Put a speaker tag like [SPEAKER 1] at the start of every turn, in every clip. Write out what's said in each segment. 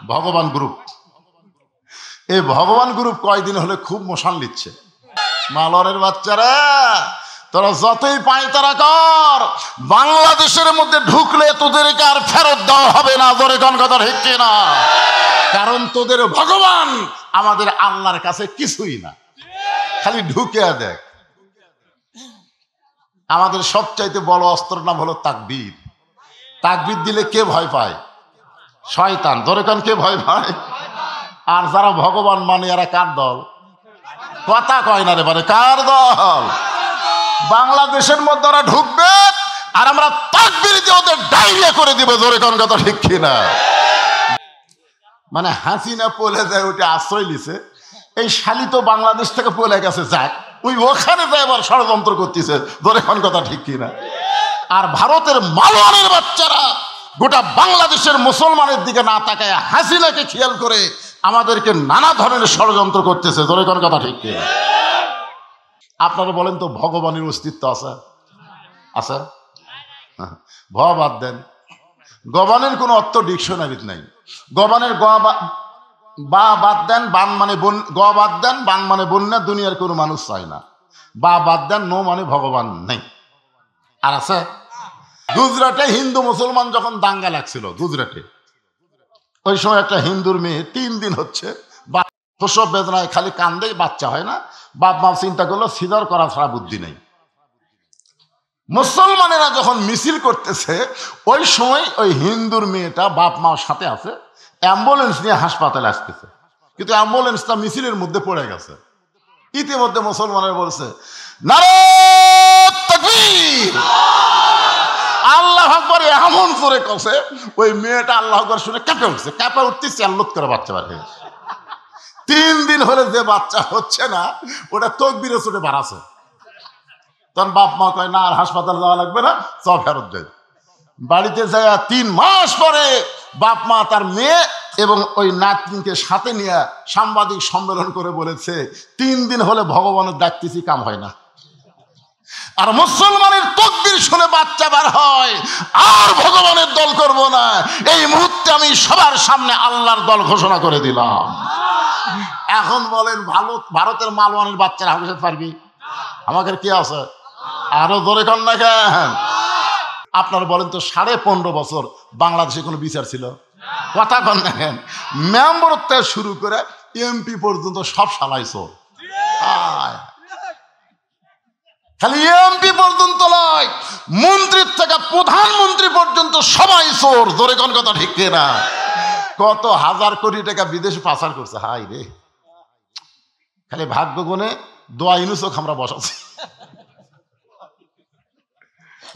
[SPEAKER 1] ভগবান গ্রুপ। এই ভগবান গ্রুপ কয়দিন হলে খুব মশান নিচ্ছে। মালরের বাচ্চারা, তোরা যতই পায়তারা কর, বাংলাদেশের মধ্যে ঢুকলে তোদেরকে আর ফেরত দেওয়া হবে না। ধরে কোন কথা ঠিক না? কারণ তোদের ভগবান আমাদের আল্লাহর কাছে কিছুই না, খালি ঢুকে দেখ। আমাদের সবচাইতে বড় অস্ত্রের নাম হলো তাকবীর। তাকবীর দিলে কে ভয় পায়? শয়তান। ধরে কোন কে ভয় পায়? আর যারা ভগবান মানে এরা কার দল? কথা কয় না রে, মানে কার দল? বাংলাদেশের মধ্যে ওরা ঢুকবে আর আমরা তাকবীর দিয়ে ওদের ডায়রিয়া করে দিব। জোরে কোন কথা ঠিক কিনা? মানে হাসিনা পলে যায়, ওটা আশ্রয় নিছে। এই শালি তো বাংলাদেশ থেকে পলে গেছে, যাক ওই ওখানে যায় আবার ষড়যন্ত্র করতেছে। জোরে কোন কথা ঠিক কিনা? আর ভারতের মালওয়ানের বাচ্চারা গোটা বাংলাদেশের মুসলমানের দিকে না তাকায় হাসিনাকে খেয়াল করে আমাদেরকে নানা ধরনের ষড়যন্ত্র করতেছে। জোরে কোন কথা ঠিক কিনা? আপনারা বলেন তো, ভগবানের অস্তিত্ব আছে? আছে? ভয় বাদ দেন। গবানের কোনো অর্থ ডিকশনারিতে নাই। গবানের বা বাদ দেন, বান মানে গ বাদ দেন, বান মানে বন্যা, দুনিয়ার কোনো মানুষ চায় না। বা বাদ দেন, নো মানে ভগবান নেই। আর আছে? গুজরাটে হিন্দু মুসলমান যখন দাঙ্গা লাগছিল গুজরাটে, ওই সময় একটা হিন্দুর মেয়ে 3 দিন হচ্ছে প্রসব বেদনায় খালি কান্দেই, বাচ্চা হয় না। বাপ মা চিন্তা করলো সিজার করা ছাড়া বুদ্ধি নেই। মুসলমানেরা যখন মিছিল করতেছে, ওই সময় ওই হিন্দুর মেয়েটা বাপ মার সাথে আছে, অ্যাম্বুলেন্স নিয়ে হাসপাতালে আসতেছে, কিন্তু অ্যাম্বুলেন্সটা মিছিলের মধ্যে পড়ে গেছে। ইতিমধ্যে মুসলমানের বলছে নারে তাকবীর, আল্লাহ আকবার, এমন করে কছে ওই মেয়েটা আল্লাহ আকবার শুনে কেঁপে উঠছে। কেঁপে উঠতে চাল্লুত করে বাচ্চা বাড়ে। 3 দিন হলে যে বাচ্চা হচ্ছে না, ওটা তকবীরে চোটে বাড়াছে। তখন বাপ মা কয় না, আর হাসপাতাল যাওয়া লাগবে না, সব ফেরত যায়। বাড়িতে যায় 3 মাস পরে বাপ মা তার মেয়ে এবং ওই নাতনিকে সাথে নিয়ে সাংবাদিক সম্মেলন করে বলেছে 3 দিন হলে ভগবানের ডাকতেছি, কাম হয় না। আর মুসলমানের তাকবীর শুনে বাচ্চা বার হয়, আর ভগবানের দল করব না। এই মুহূর্তে আমি সবার সামনে আল্লাহর দল ঘোষণা করে দিলাম। এখন বলেন, ভারতের মালওয়ানের বাচ্চারা হাসতে পারবি? আমাদের কি আছে? আরো জোরে কর না কেন? আপনারা বলেন তো, 15.5 বছর বাংলাদেশে কোনো বিচার ছিল? কথা কন না কেন? মেম্বার থেকে শুরু করে এমপি পর্যন্ত সব সালাইছো। খালি এমপি পর্যন্ত নয়, মন্ত্রীর থেকে প্রধানমন্ত্রী পর্যন্ত সবাই চোর। জোরে কোন কথা ঠিক না? কত হাজার কোটি টাকা বিদেশে পাচার করছে। হাই রে, খালি ভাগ্য গুনে দোয়া ইউনুসক আমরা বসাচ্ছি।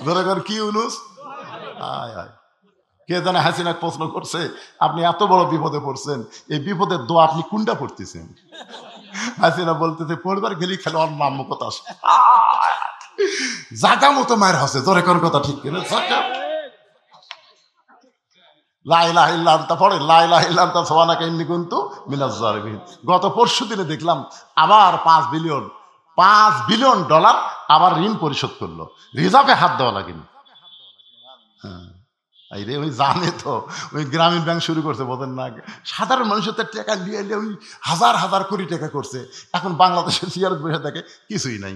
[SPEAKER 1] ধরে কর কি ইউনুস? কে জানে হাসিনা প্রশ্ন করছে, আপনি এত বড় বিপদে পড়ছেন, এই বিপদের দোয়া আপনি কোনটা পড়তেছেন? হাসিনা বলতেছে, পরিবার গেলি খালি ওর নাম কথা আসে, জাগা মতো মায়ের হাসে। ধরে কোন কথা ঠিক কিনা? লা ইলাহা ইল্লা আনতা পড়ে, লা ইলাহা ইল্লা আনতা সুবহানাকা ইন্নী কুনতু মিনাজ জালিমিন। গত পরশু দিনে দেখলাম আবার $5 বিলিয়ন আবার ঋণ পরিশোধ করলো। রিজার্ভে হাত দেওয়া লাগেনি। হ্যাঁ, রে ওই জানে তো, ওই গ্রামীণ ব্যাংক শুরু করছে, বোঝেন না? সাধারণ মানুষের টাকা নিয়ে এলে ওই হাজার হাজার কোটি টাকা করছে। এখন বাংলাদেশের সিয়ারত বসে থাকে, কিছুই নাই।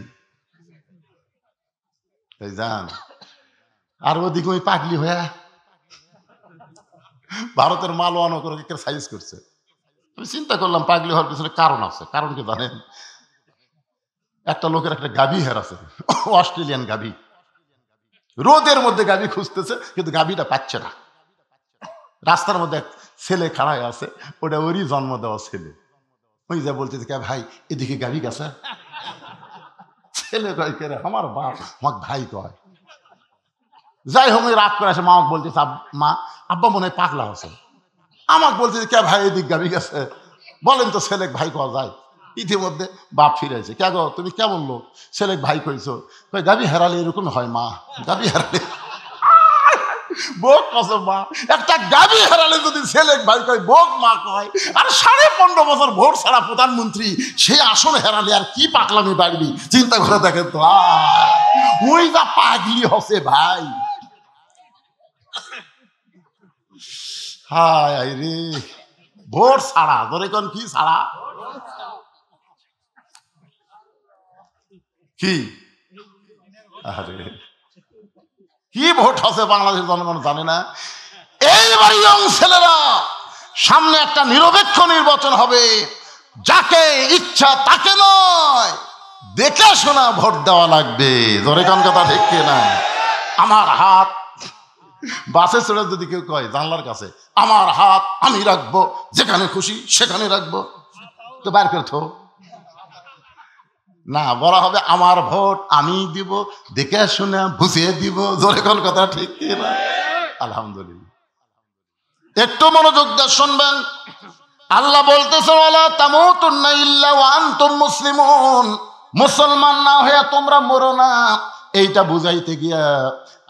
[SPEAKER 1] তাই জান, আর ওদিকে ওই পাগলি হয়ে ভারতের মালওয়ানও করে সাইজ করছে। আমি চিন্তা করলাম, পাগলি হওয়ার পিছনে কারণ আছে। কারণ কি জানেন? একটা লোকের একটা গাভী হারাছে, অস্ট্রেলিয়ান গাভী। রোদের মধ্যে গাভী খুঁজতেছে, কিন্তু গাভীটা পাচ্ছে না। রাস্তার মধ্যে এক ছেলে খাড়ায় আছে, ওটা ওরই জন্ম দেওয়া ছেলে। ওই যা বলতেছে, কে ভাই এদিকে গাভী গেছে? ছেলে কয়, কে রে? আমার বাপ, আমার ভাই কয়। যাই হোক, রাত করে আসে, মা বলতেছে, মা আব্বা মনে হয় পাগলা আছে। আমাকে বলতেছে, কে ভাই এদিক গাভী গেছে? বলেন তো ছেলে ভাই কওয়া যায়? ইতিমধ্যে বাপ ফিরেছে। কে গো, তুমি কেমন লোক? ছেলে ভাই কইছো? গাভী হারালে এরকম হয় মা, গাভী হারালে। বোক কসম মা, একটা গাভী হারালে যদি ছেলে ভাই কয়, বোক মা কয়। আর 15.5 বছর ভোট ছাড়া প্রধানমন্ত্রী, সেই আসন হারালে আর কি পাগলামি বাড়বি? চিন্তা করে দেখেন তো। ওই যা পাগলি হসে ভাই। হায় রে, ভোট ছাড়া, ধরে কোন কি ছাড়া? কি আরে কি ভোট আছে বাংলাদেশের জনগণ জানে না। এইবার ইয়ং ছেলেরা, সামনে একটা নিরপেক্ষ নির্বাচন হবে, যাকে ইচ্ছা তাকে নয়, দেখে শোনা ভোট দেওয়া লাগবে। ধরে কোন কথা ঠিক কিনা? আমার হাত বাসে চড়ে যদি কেউ কয় জানলার কাছে, আমার হাত আমি রাখবো, যেখানে খুশি সেখানে রাখবো, তো বাইর করে থো না, বলা হবে আমার ভোট আমি দিব, দেখে শুনে বুঝিয়ে দিব। জোরে কোন কথা ঠিক কিনা? আলহামদুলিল্লাহ। একটু মনোযোগ দিয়ে শুনবেন। আল্লাহ বলতেছে ওয়ালা তামুতুন্না ইল্লা ওয়া আনতুম মুসলিমুন, মুসলমান না হয়ে তোমরা মরো না। এইটা বুঝাইতে গিয়া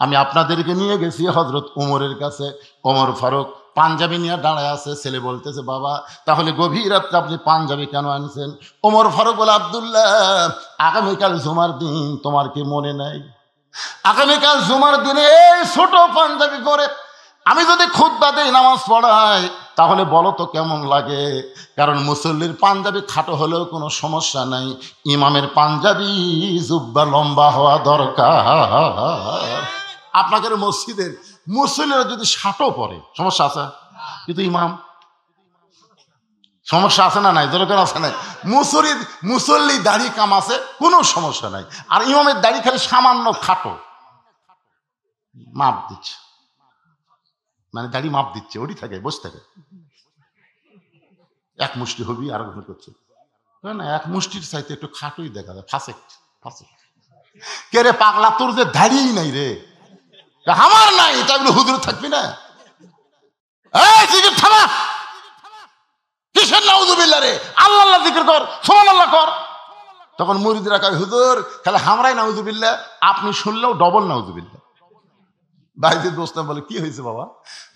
[SPEAKER 1] আমি আপনাদেরকে নিয়ে গেছি হযরত ওমরের কাছে। ওমর ফারুক পাঞ্জাবি নিয়ে দাঁড়ায় আছে। ছেলে বলতেছে বাবা তাহলে গভীর রাত্রে আপনি পাঞ্জাবি কেন আনছেন? ওমর ফারুক বলে আব্দুল্লাহ আগামীকাল জুমার দিন, তোমার কি মনে নাই? আগামীকাল জুমার দিনে এই ছোট পাঞ্জাবি পরে আমি যদি খুতবা দেই, নামাজ পড়াই, তাহলে বলো তো কেমন লাগে? কারণ মুসল্লির পাঞ্জাবি খাটো হলেও কোনো সমস্যা নাই, ইমামের পাঞ্জাবি জুব্বা লম্বা হওয়া দরকার। আপনাদের মসজিদের মুসল্লিরা যদি শার্টও পরে সমস্যা আছে, কিন্তু ইমাম সমস্যা আছে না নাই? দরকার আছে নাই? মুসল্লি দাড়ি কাম আছে, কোনো সমস্যা নাই। আর ইমামের দাড়ি খালি সামান্য খাটো, মাপ দিচ্ছে, মানে দাড়ি মাপ দিচ্ছে, ওটি থাকে বসে থাকে, এক মুষ্টি হবি আর ঘর করছে না, এক মুষ্টির চাইতে একটু খাটোই দেখা যায়। ফাঁসে ফাঁসে কে রে পাগলা, তোর যে দাড়িই নাই রে, আমার নাই, এটা বলে হুজুর থাকবি না? এই জিকির থামা, কিসের নাউজুবিল্লাহ রে? আল্লাহ আল্লাহ জিকির কর, সুবহানাল্লাহ কর। তখন মুরিদরা কয় হুজুর খালি হামরাই নাউজুবিল্লাহ, আপনি শুনলেও ডবল নাউজুবিল্লাহ। বাইজিদ বোস্তাম বলে কি হয়েছে বাবা?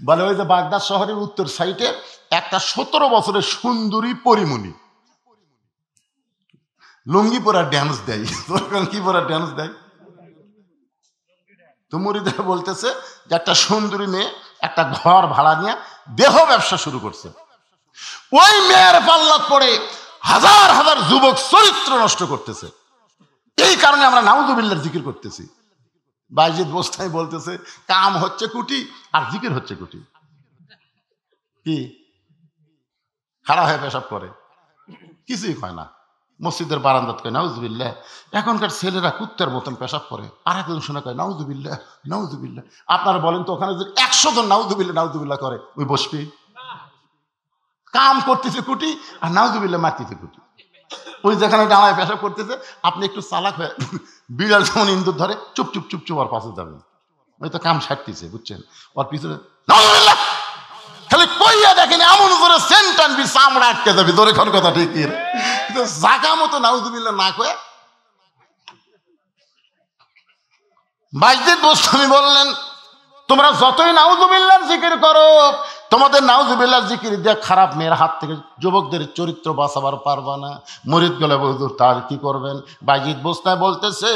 [SPEAKER 1] বলে ওই যে বাগদাদ শহরের উত্তর সাইডে একটা 17 বছরের সুন্দরী পরিমণি লুঙ্গি পরা ড্যান্স দেয়। কি পরা ড্যান্স দেয়? তো মুরিদরা বলতেছে যে একটা সুন্দরী মেয়ে একটা ঘর ভাড়া নিয়ে দেহ ব্যবসা শুরু করছে। ওই মেয়ের পাল্লাত পড়ে হাজার হাজার যুবক চরিত্র নষ্ট করতেছে। এই কারণে আমরা নাউজুবিল্লাহর জিকির করতেছি। বাইজিদ বোস্তামি বলতেছে কাম হচ্ছে কুটি আর জিকির হচ্ছে কুটি। কি খাড়া হয়ে পেশাব করে, কিছুই কয় না, মসজিদের বারান্দাত কয় নাউজুবিল্লাহ। এখনকার ছেলেরা কুত্তার মতন পেশাব করে, আর একজন শুনে কয় নাউজুবিল্লাহ নাউজুবিল্লাহ। আপনারা বলেন তো ওখানে যদি 100 জন নাউজুবিল্লাহ নাউজুবিল্লাহ করে, ওই বসবি? কাম করতেছে কুটি আর নাউজুবিল্লাহ মারতেছে কুটি। ওই যেখানে দাঁড়ায় পেশাব করতেছে, আপনি একটু চালাক হয়ে বিড়াল যেমন ইন্দুর ধরে চুপ চুপ চুপ চুপ আর পাশে যাবেন, ওই তো কাম সারতেছে, বুঝছেন? ওর পিছনে নাউজুবিল্লাহ খালি কইয়া দেখেন এমন করে সেন্ট আনবি চামড়া আটকে যাবি। ধরে কোন কথা ঠিক জাগা মতো নাউজুবিল্লাহ না কয়ে বাইজিদ বোস্তামি বললেন তোমরা যতই নাউজুবিল্লাহর জিকির করো, তোমাদের নাউজুবিল্লাহর জিকির দিয়ে খারাপ মেয়ের হাত থেকে যুবকদের চরিত্র বাঁচাবার পারবা না। মুরিদ গেলে হুজুর তার কি করবেন? বাইজিদ বোস্তামি বলতেছে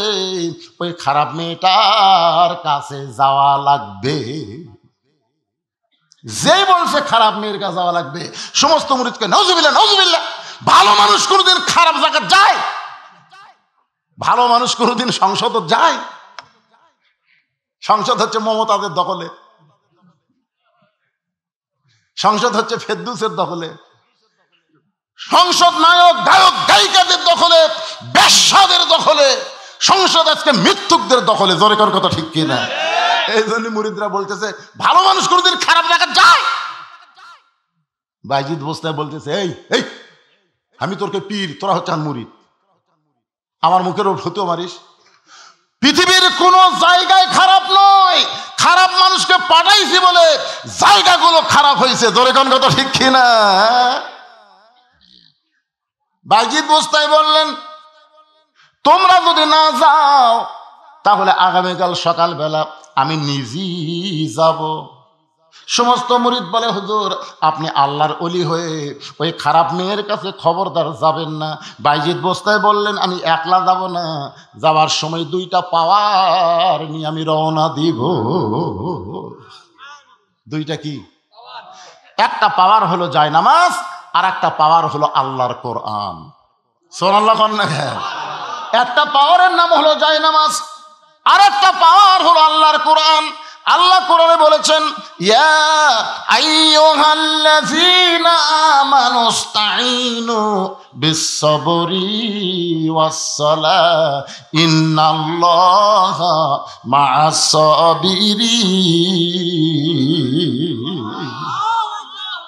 [SPEAKER 1] ওই খারাপ মেয়েটার কাছে যাওয়া লাগবে। যেই বলছে খারাপ মেয়ের কাছে যাওয়া লাগবে, সমস্ত মুরিদকে নাউজুবিল্লাহ নাউজুবিল্লাহ। ভালো মানুষ কোনোদিন খারাপ জায়গা যায়? ভালো মানুষ কোনোদিন সংসদ যায়? সংসদ হচ্ছে মমতাজের দখলে, সংসদ হচ্ছে ফেদ্দুসের দখলে, সংসদ নায়ক গায়ক গায়িকাদের দখলে, বেশ্যাদের দখলে, সংসদ আজকে মিথ্যুকদের দখলে। জোরে কর কথা ঠিক কিনা? এই জন্য মুরিদরা বলতেছে ভালো মানুষ কোনোদিন খারাপ জায়গা যায়? বাইজিদ বোস্তামি বলতেছে এই এই আমি তোরকে পীর, তোরা হচ্ছে মুরিদ, আমার মুখের ওপর ফতুয়া মারিস? পৃথিবীর কোন জায়গায় খারাপ নয়, খারাপ মানুষকে পাঠাইছি বলে জায়গাগুলো খারাপ হয়েছে। জোরে কোন কথা ঠিক কিনা? বাইজিদ বোস্তামি বললেন তোমরা যদি না যাও তাহলে আগামীকাল সকালবেলা আমি নিজেই যাব। সমস্ত মুরিদ বলে হুজুর আপনি আল্লাহর ওলি হয়ে ওই খারাপ মেয়ের কাছে খবরদার যাবেন না। বাইজিদ বোস্তামি বললেন আমি একলা যাব না, যাওয়ার সময় 2টা পাওয়ার নিয়ে আমি রওনা দিব। 2টা কি? একটা পাওয়ার হলো জায়নামাজ, আর একটা পাওয়ার হলো আল্লাহর কোরআন। সুবহানাল্লাহ কোন না? একটা পাওয়ারের নাম হলো জায়নামাজ, আর একটা পাওয়ার হলো আল্লাহর কোরআন। আল্লাহ কোরআনে বলেছেন, ইয়া আইয়ুহাল্লাযীনা আমানুস্তাঈনু বিস-সাবরি ওয়াস-সালাহ ইন্নাল্লাহা মা'আস-সাবিরিন।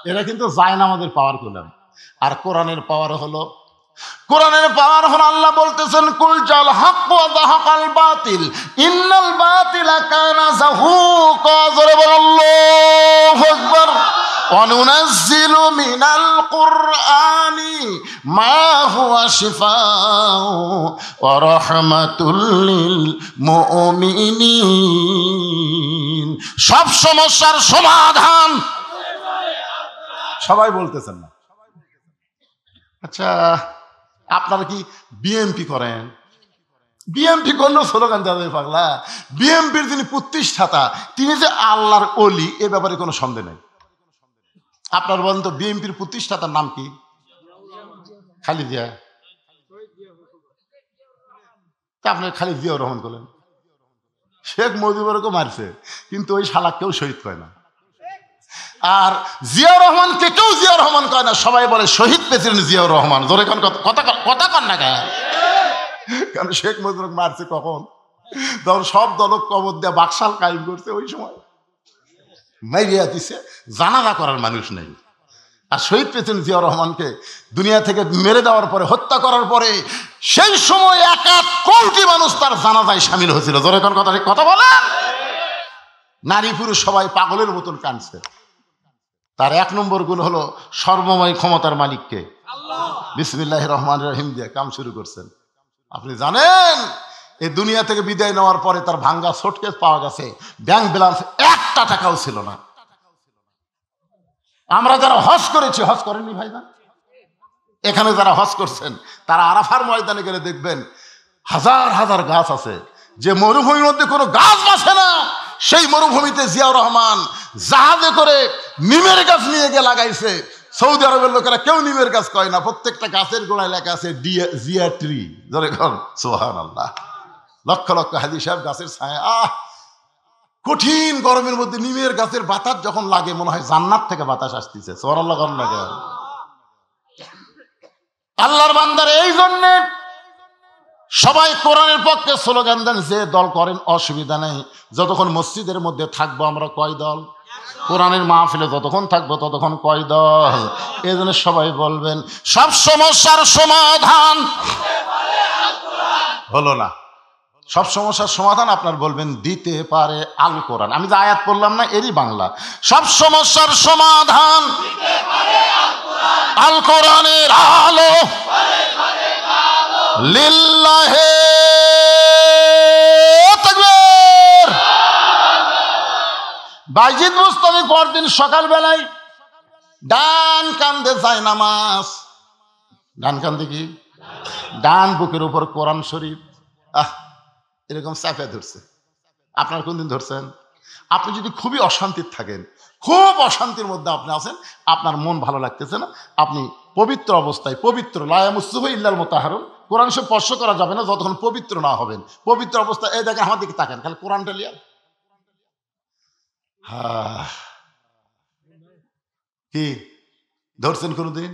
[SPEAKER 1] এটা কিন্তু জায়নামাজের পাওয়ার করলাম। আর কোরআনের পাওয়ার হলো, আল্লাহ বলতেছেন, কুল জাল হক ওয়া যাহাকাল বাতিল ইন্নাল বাতিলা কানা যাহুকা। জোরে বল আল্লাহু আকবার। ওয়া নুনাজ্জিলু মিনাল কুরআনি মা হুয়া শিফাউ ওয়া রাহমাতুল লিল মুমিনিন। সব সমস্যার সমাধান। সবাই বলতেছেন না? আচ্ছা, আপনারা কি বিএমপি করেন? বিএমপি করলেও স্লোগান দেওয়া যায় পাগলা। বিএমপির যিনি প্রতিষ্ঠাতা, তিনি যে আল্লাহর ওলি, এ ব্যাপারে কোনো সন্দেহ নেই। আপনার বলেন তো, বিএমপির প্রতিষ্ঠাতার নাম কি? খালেদা জিয়া। তা আপনি খালেদা জিয়াউর রহমান করলেন। শেখ মুজিবুরকে মারছে, কিন্তু ওই শালা কেউ শহীদ কয় না। আর জিয়াউর রহমানকে কেউ জিয়াউর রহমান কয় না, সবাই বলে শহীদ প্রেসিডেন্ট জিয়াউর রহমান। জোরে কথা কন না কেন? কারণ শেখ মুজিবুরকে মারছে কখন? তখন সব দলক কবর দিয়ে বাকশাল কায়েম করছে, ওই সময় মাইরিয়া দিছে, জানাজা করার মানুষ নেই। আর শহীদ প্রেসিডেন্ট জিয়াউর রহমানকে দুনিয়া থেকে মেরে দেওয়ার পরে, হত্যা করার পরে, সেই সময় 1 কোটি মানুষ তার জানাজায় সামিল হয়েছিল। জোরে কথা বলেন। নারী পুরুষ সবাই পাগলের মতন কাঁদছে। তার 1 নম্বর গুণ হলো সর্বময় ক্ষমতার মালিককে বিসমিল্লাহির রহমানির রহিম দিয়ে কাম শুরু করছেন। আপনি জানেন, এই দুনিয়া থেকে বিদায় নেওয়ার পরে তার ভাঙ্গা সুটকেস পাওয়া গেছে, ব্যাংক ব্যালেন্স 1 টাকাও ছিল না। আমরা যারা হজ করেছি, হজ করেননি ভাই না? এখানে যারা হজ করছেন, তারা আরাফার ময়দানে গেলে দেখবেন হাজার হাজার গাছ আছে। যে মরুভূমির মধ্যে কোনো গাছ বাঁচে না, সেই মরুভূমিতে জিয়াউর রহমান জাহাজে করে নিমের গাছ নিয়ে গিয়ে লাগাইছে। সৌদি আরবের লোকেরা কেউ নিমের গাছ কয় না, প্রত্যেকটা গাছের গোড়ায় লেখা আছে জিয়া ট্রি। সুবহানাল্লাহ। লক্ষ লক্ষ হাজী সাহেব গাছের ছায়া। কঠিন গরমের মধ্যে নিমের গাছের বাতাস যখন লাগে, মনে হয় জান্নাত থেকে বাতাস আসতেছে। সুবহানাল্লাহ। আল্লাহর বান্দার এই জন্য সবাই কোরআনের পক্ষে স্লোগান দেন। যে দল করেন অসুবিধা নেই, যতক্ষণ মসজিদের মধ্যে থাকবো আমরা কয় দল, কোরআনের মাহফিলে যতক্ষণ থাকবো ততক্ষণ কয় দল। এই জন্য সবাই বলবেন সব সমস্যার সমাধান হলো না। সব সমস্যার সমাধান আপনার বলবেন দিতে পারে আল কোরআন। আমি যে আয়াত পড়লাম না, এরই বাংলা। সব সমস্যার সমাধান আল কোরআনের আলো লিল্লাহে তাকবীর। বাইজিদ বুস্তামি পরদিন সকালবেলায় ডান কান্দে জায়নামাজ, ডান কান্দে কি, ডান বুকের উপর কোরআন শরীফ এরকম চাপে ধরছে। আপনার কোনদিন ধরছেন? আপনি যদি খুবই অশান্তির থাকেন, খুব অশান্তির মধ্যে আপনি আছেন, আপনার মন ভালো লাগতেছে না, আপনি পবিত্র অবস্থায়, পবিত্র লা ইয়ামাসসুহু ইল্লাল মুতাহহারুন, কোরআন সব স্পর্শ করা যাবে না যতক্ষণ পবিত্র না হবেন। পবিত্র অবস্থায় এই দেখেন, আমার দিকে তাকান, খালি কোরআনটা লিয়া। কি ধরছেন কোনদিন?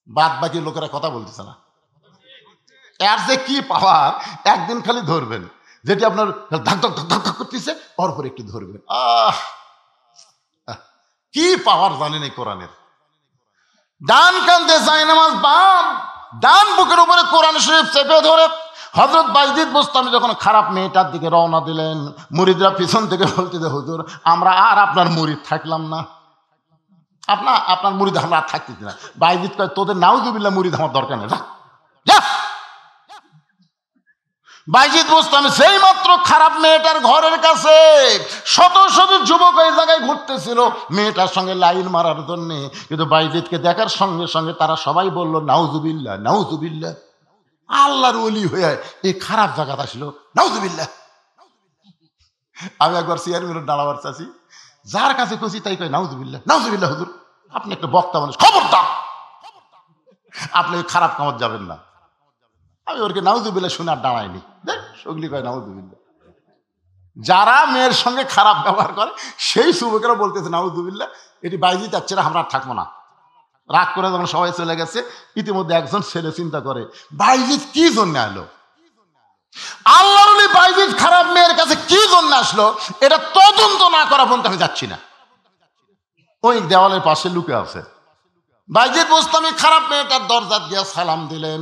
[SPEAKER 1] বাদ বাকি লোকেরা কথা বলতেছে না। এর যে কি পাওয়ার, একদিন খালি ধরবেন, যেটি আপনার ধাক ধক ধক ধক করতেছে, পরপর একটু ধরবেন। কি পাওয়ার জানেন এই কোরআনের। ডান কান্দে জায়নামাজ, বাম ডান বুকের উপরে কোরআন শরীফ চেপে ধরে হযরত বাইজিদ বুস্তামি যখন খারাপ মেয়েটার দিকে রওনা দিলেন, মুরিদরা পিছন থেকে বলতেছে, হুজুর আমরা আর আপনার মুরিদ থাকলাম না, আপনার মুরিদ আমরা আর থাকতেছি না। বাইজিদ কয়, তোদের নাউজুবিল্লাহ মুরিদ আমার দরকার নেই, যা। বাইজিদ বুস্তামি সেই মাত্র খারাপ মেয়েটার ঘরের কাছে শত শত যুবক এই জায়গায় ঘুরতেছিল মেয়েটার সঙ্গে লাইন মারার জন্য, কিন্তু বাইজিদকে দেখার সঙ্গে সঙ্গে তারা সবাই বলল, নাউজুবিল্লাহ নাউজুবিল্লাহ, আল্লাহর ওলি হয়ে এই খারাপ জায়গাটা ছিল, নাউজুবিল্লাহ। আমি একবার চেয়ারম্যানের দাঁড়াবার চাচ্ছি, যার কাছে কইছি তাই কয় নাউজুবিল্লাহ, নাউজুবিল্লাহ হুজুর, আপনি একটা বক্তা মানুষ, খবরদার আপনি খারাপ কামত যাবেন না। আমি ওরকে নাউজুবিল্লাহ শুনে আর দাঁড়াইনি, দেখ সগলি কয় নাউজুবিল্লাহ। যারা মেয়ের সঙ্গে খারাপ ব্যবহার করে সেই যুবকেরা বলতেছে নাউজুবিল্লাহ, এটি বাইজি যাচ্ছে না, আমরা আর থাকবো না। রাগ করে যখন সবাই চলে গেছে, ইতিমধ্যে একজন ছেলে চিন্তা করে বাইজিৎ কি জন্য এলো, আল্লাহর ওলি বাইজিৎ খারাপ মেয়ের কাছে কি জন্য আসলো, এটা তদন্ত না করা পর্যন্ত আমি যাচ্ছি না। ওই দেওয়ালের পাশে লুকে আছে। বাইজিৎ বোস্তামি খারাপ মেয়েটার দরজা দিয়ে সালাম দিলেন,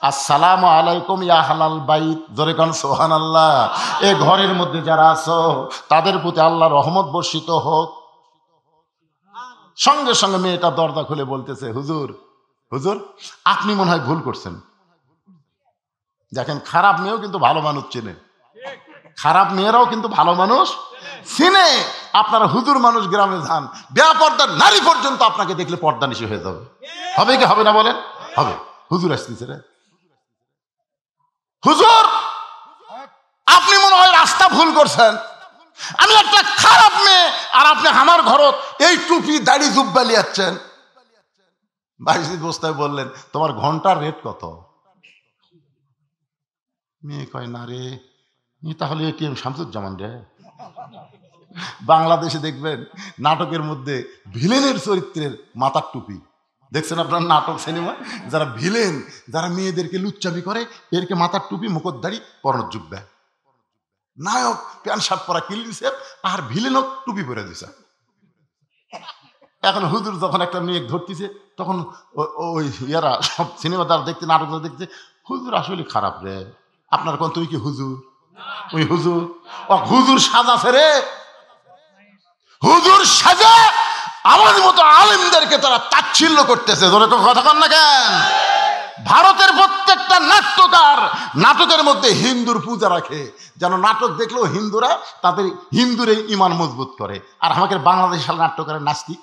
[SPEAKER 1] আসসালামু আলাইকুম ইয়া হালাল বাইত, জোরে কান সুবহানাল্লাহ। এ ঘরের মধ্যে যারা আছো তাদের প্রতি আল্লাহর রহমত বর্ষিত হোক। সঙ্গে সঙ্গে মেয়েটা দরজা খুলে বলতেছে, হুজুর হুজুর আপনি মনে হয় ভুল করছেন। দেখেন, খারাপ মেয়েও কিন্তু ভালো মানুষ চেনে, খারাপ মেয়েরাও কিন্তু ভালো মানুষ চিনে। আপনারা হুজুর মানুষ, গ্রামে যান, বেপর্দার নারী পর্যন্ত আপনাকে দেখলে পর্দা নিশি হয়ে যাবে। হবে কি হবে না বলেন? হবে। হুজুর আসতেছে রে, হুজুর আপনি মনে হয় রাস্তা ভুল করছেন, আমি একটা খারাপ মেয়ে আর আপনি আমার ঘরত এই টুপি দাড়ি জুব্বা লিয়াচ্ছেন। বাইজিৎ বোস্তামি বললেন, তোমার ঘন্টার রেট কত? মেয়ে কয়, না রে, তাহলে এটিএম শামসুজ্জামান রে। বাংলাদেশে দেখবেন নাটকের মধ্যে ভিলেনের চরিত্রের মাথার টুপি দেখছেন আপনার, নাটক সিনেমা যারা ভিলেন, যারা মেয়েদেরকে লুচ্চামি করে, এরকে মাথার টুপি মুখোশধারী পরনের জুব্বা। নায়ক প্যান্ট শার্ট পরা ক্লিন শেভ, আর ভিলেনও টুপি পরে দিছে। এখন হুজুর যখন একটা মেয়ে ধরতেছে, তখন ওই ইয়ারা সব সিনেমাদার দেখতে, নাটক দেখতে, হুজুর আসলে খারাপ রে। আপনার কোন তুই কি হুজুর? ওই হুজুর, ও হুজুর সাজাছে রে, হুজুর সাজা আমাদের মতো আলেমদেরকে তারা তাচ্ছিল্য করতেছে। ধরে তো কথা কন না কেন? ভারতের প্রত্যেকটা নাট্যকার নাটকের মধ্যে হিন্দুর পূজা রাখে, যেন নাটক দেখলেও হিন্দুরা তাদের হিন্দুর এই ইমান মজবুত করে। আর আমাদের বাংলাদেশ নাট্যকারের নাস্তিক,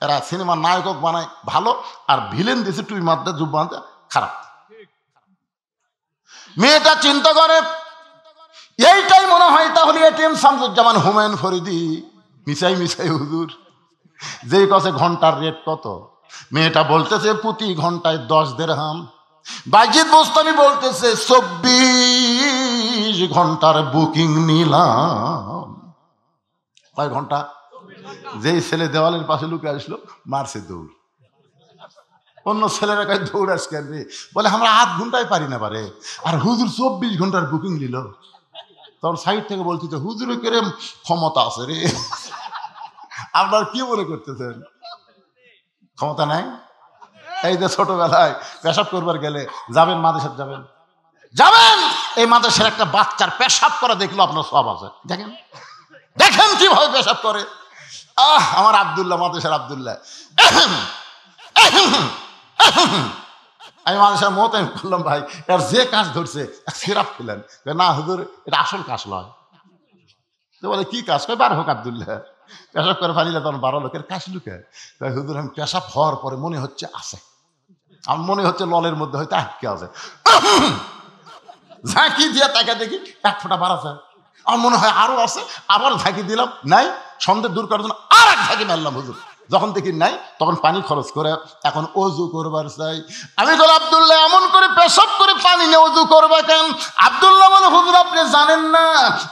[SPEAKER 1] এরা সিনেমার নায়ক বানায় ভালো, আর ভিলেন দেশে টুই মারতে জুব বানাতে খারাপ। মেয়েটা চিন্তা করে এইটাই মনে হয় তাহলে এটিএম শামসুজ্জামান হুমায়ুন ফরিদি। মিশাই মিশাই হুজুর যেই কাছে ঘন্টার রেট কত, মেয়েটা বলতেছে প্রতি ঘন্টায় 10 দিরহাম। বাইজিৎ বোস্তামি বলতেছে 24 ঘন্টার বুকিং নিলাম। কয় ঘন্টা? যেই ছেলে দেওয়ালের পাশে লুকে আসলো, মারছে দৌড়। অন্য ছেলেরা কাছে দৌড় আস কেন রে? বলে আমরা 8 ঘন্টায় পারি না পারে, আর হুজুর 24 ঘন্টার বুকিং নিল। তখন সাইড থেকে বলছি, হুজুরের কেরম ক্ষমতা আছে রে। আপনার কি মনে করতেছেন ক্ষমতা নাই? এই যে ছোটবেলায় পেশাব করবার গেলে যাবেন, মাদ্রাসায় যাবেন, যাবেন, এই মাদ্রাসার একটা বাচ্চার পেশাব করা দেখলো আপনার সব আছে, দেখেন দেখেন কিভাবে পেশাব করে। আমার আব্দুল্লাহ, মাদ্রাসার আব্দুল্লাহ, আমি মানুষের মত আমি বললাম, ভাই এর যে কাজ ধরছে সিরাপ খেলেন। না হুজুর, এটা আসল কাজ নয়। তো বলে কি কাজ? কয় বার হোক আব্দুল্লাহ, পেশাব করে ফালিলে তখন 12 লোকের কাজ লুকে। হুজুর আমি পেশাব হওয়ার পরে মনে হচ্ছে আছে, আমার মনে হচ্ছে ললের মধ্যে হয়তো আটকে আছে। ঝাঁকি দিয়া তাকে দেখি 1 ফোঁটা বার আছে, আমার মনে হয় আরো আছে, আবার ঝাঁকি দিলাম, নাই। সন্দেহ দূর করার জন্য আর এক ঝাঁকি মারলাম। হুজুর যখন দেখি নাই, তখন পানি খরচ করে এখন অজু করবার চাই। আমি বল, আব্দুল্লাহ এমন করে পেশাব করে পানি নিয়ে অজু করবে কেন? আব্দুল্লাহ বলে, হুজুর আপনি জানেন না,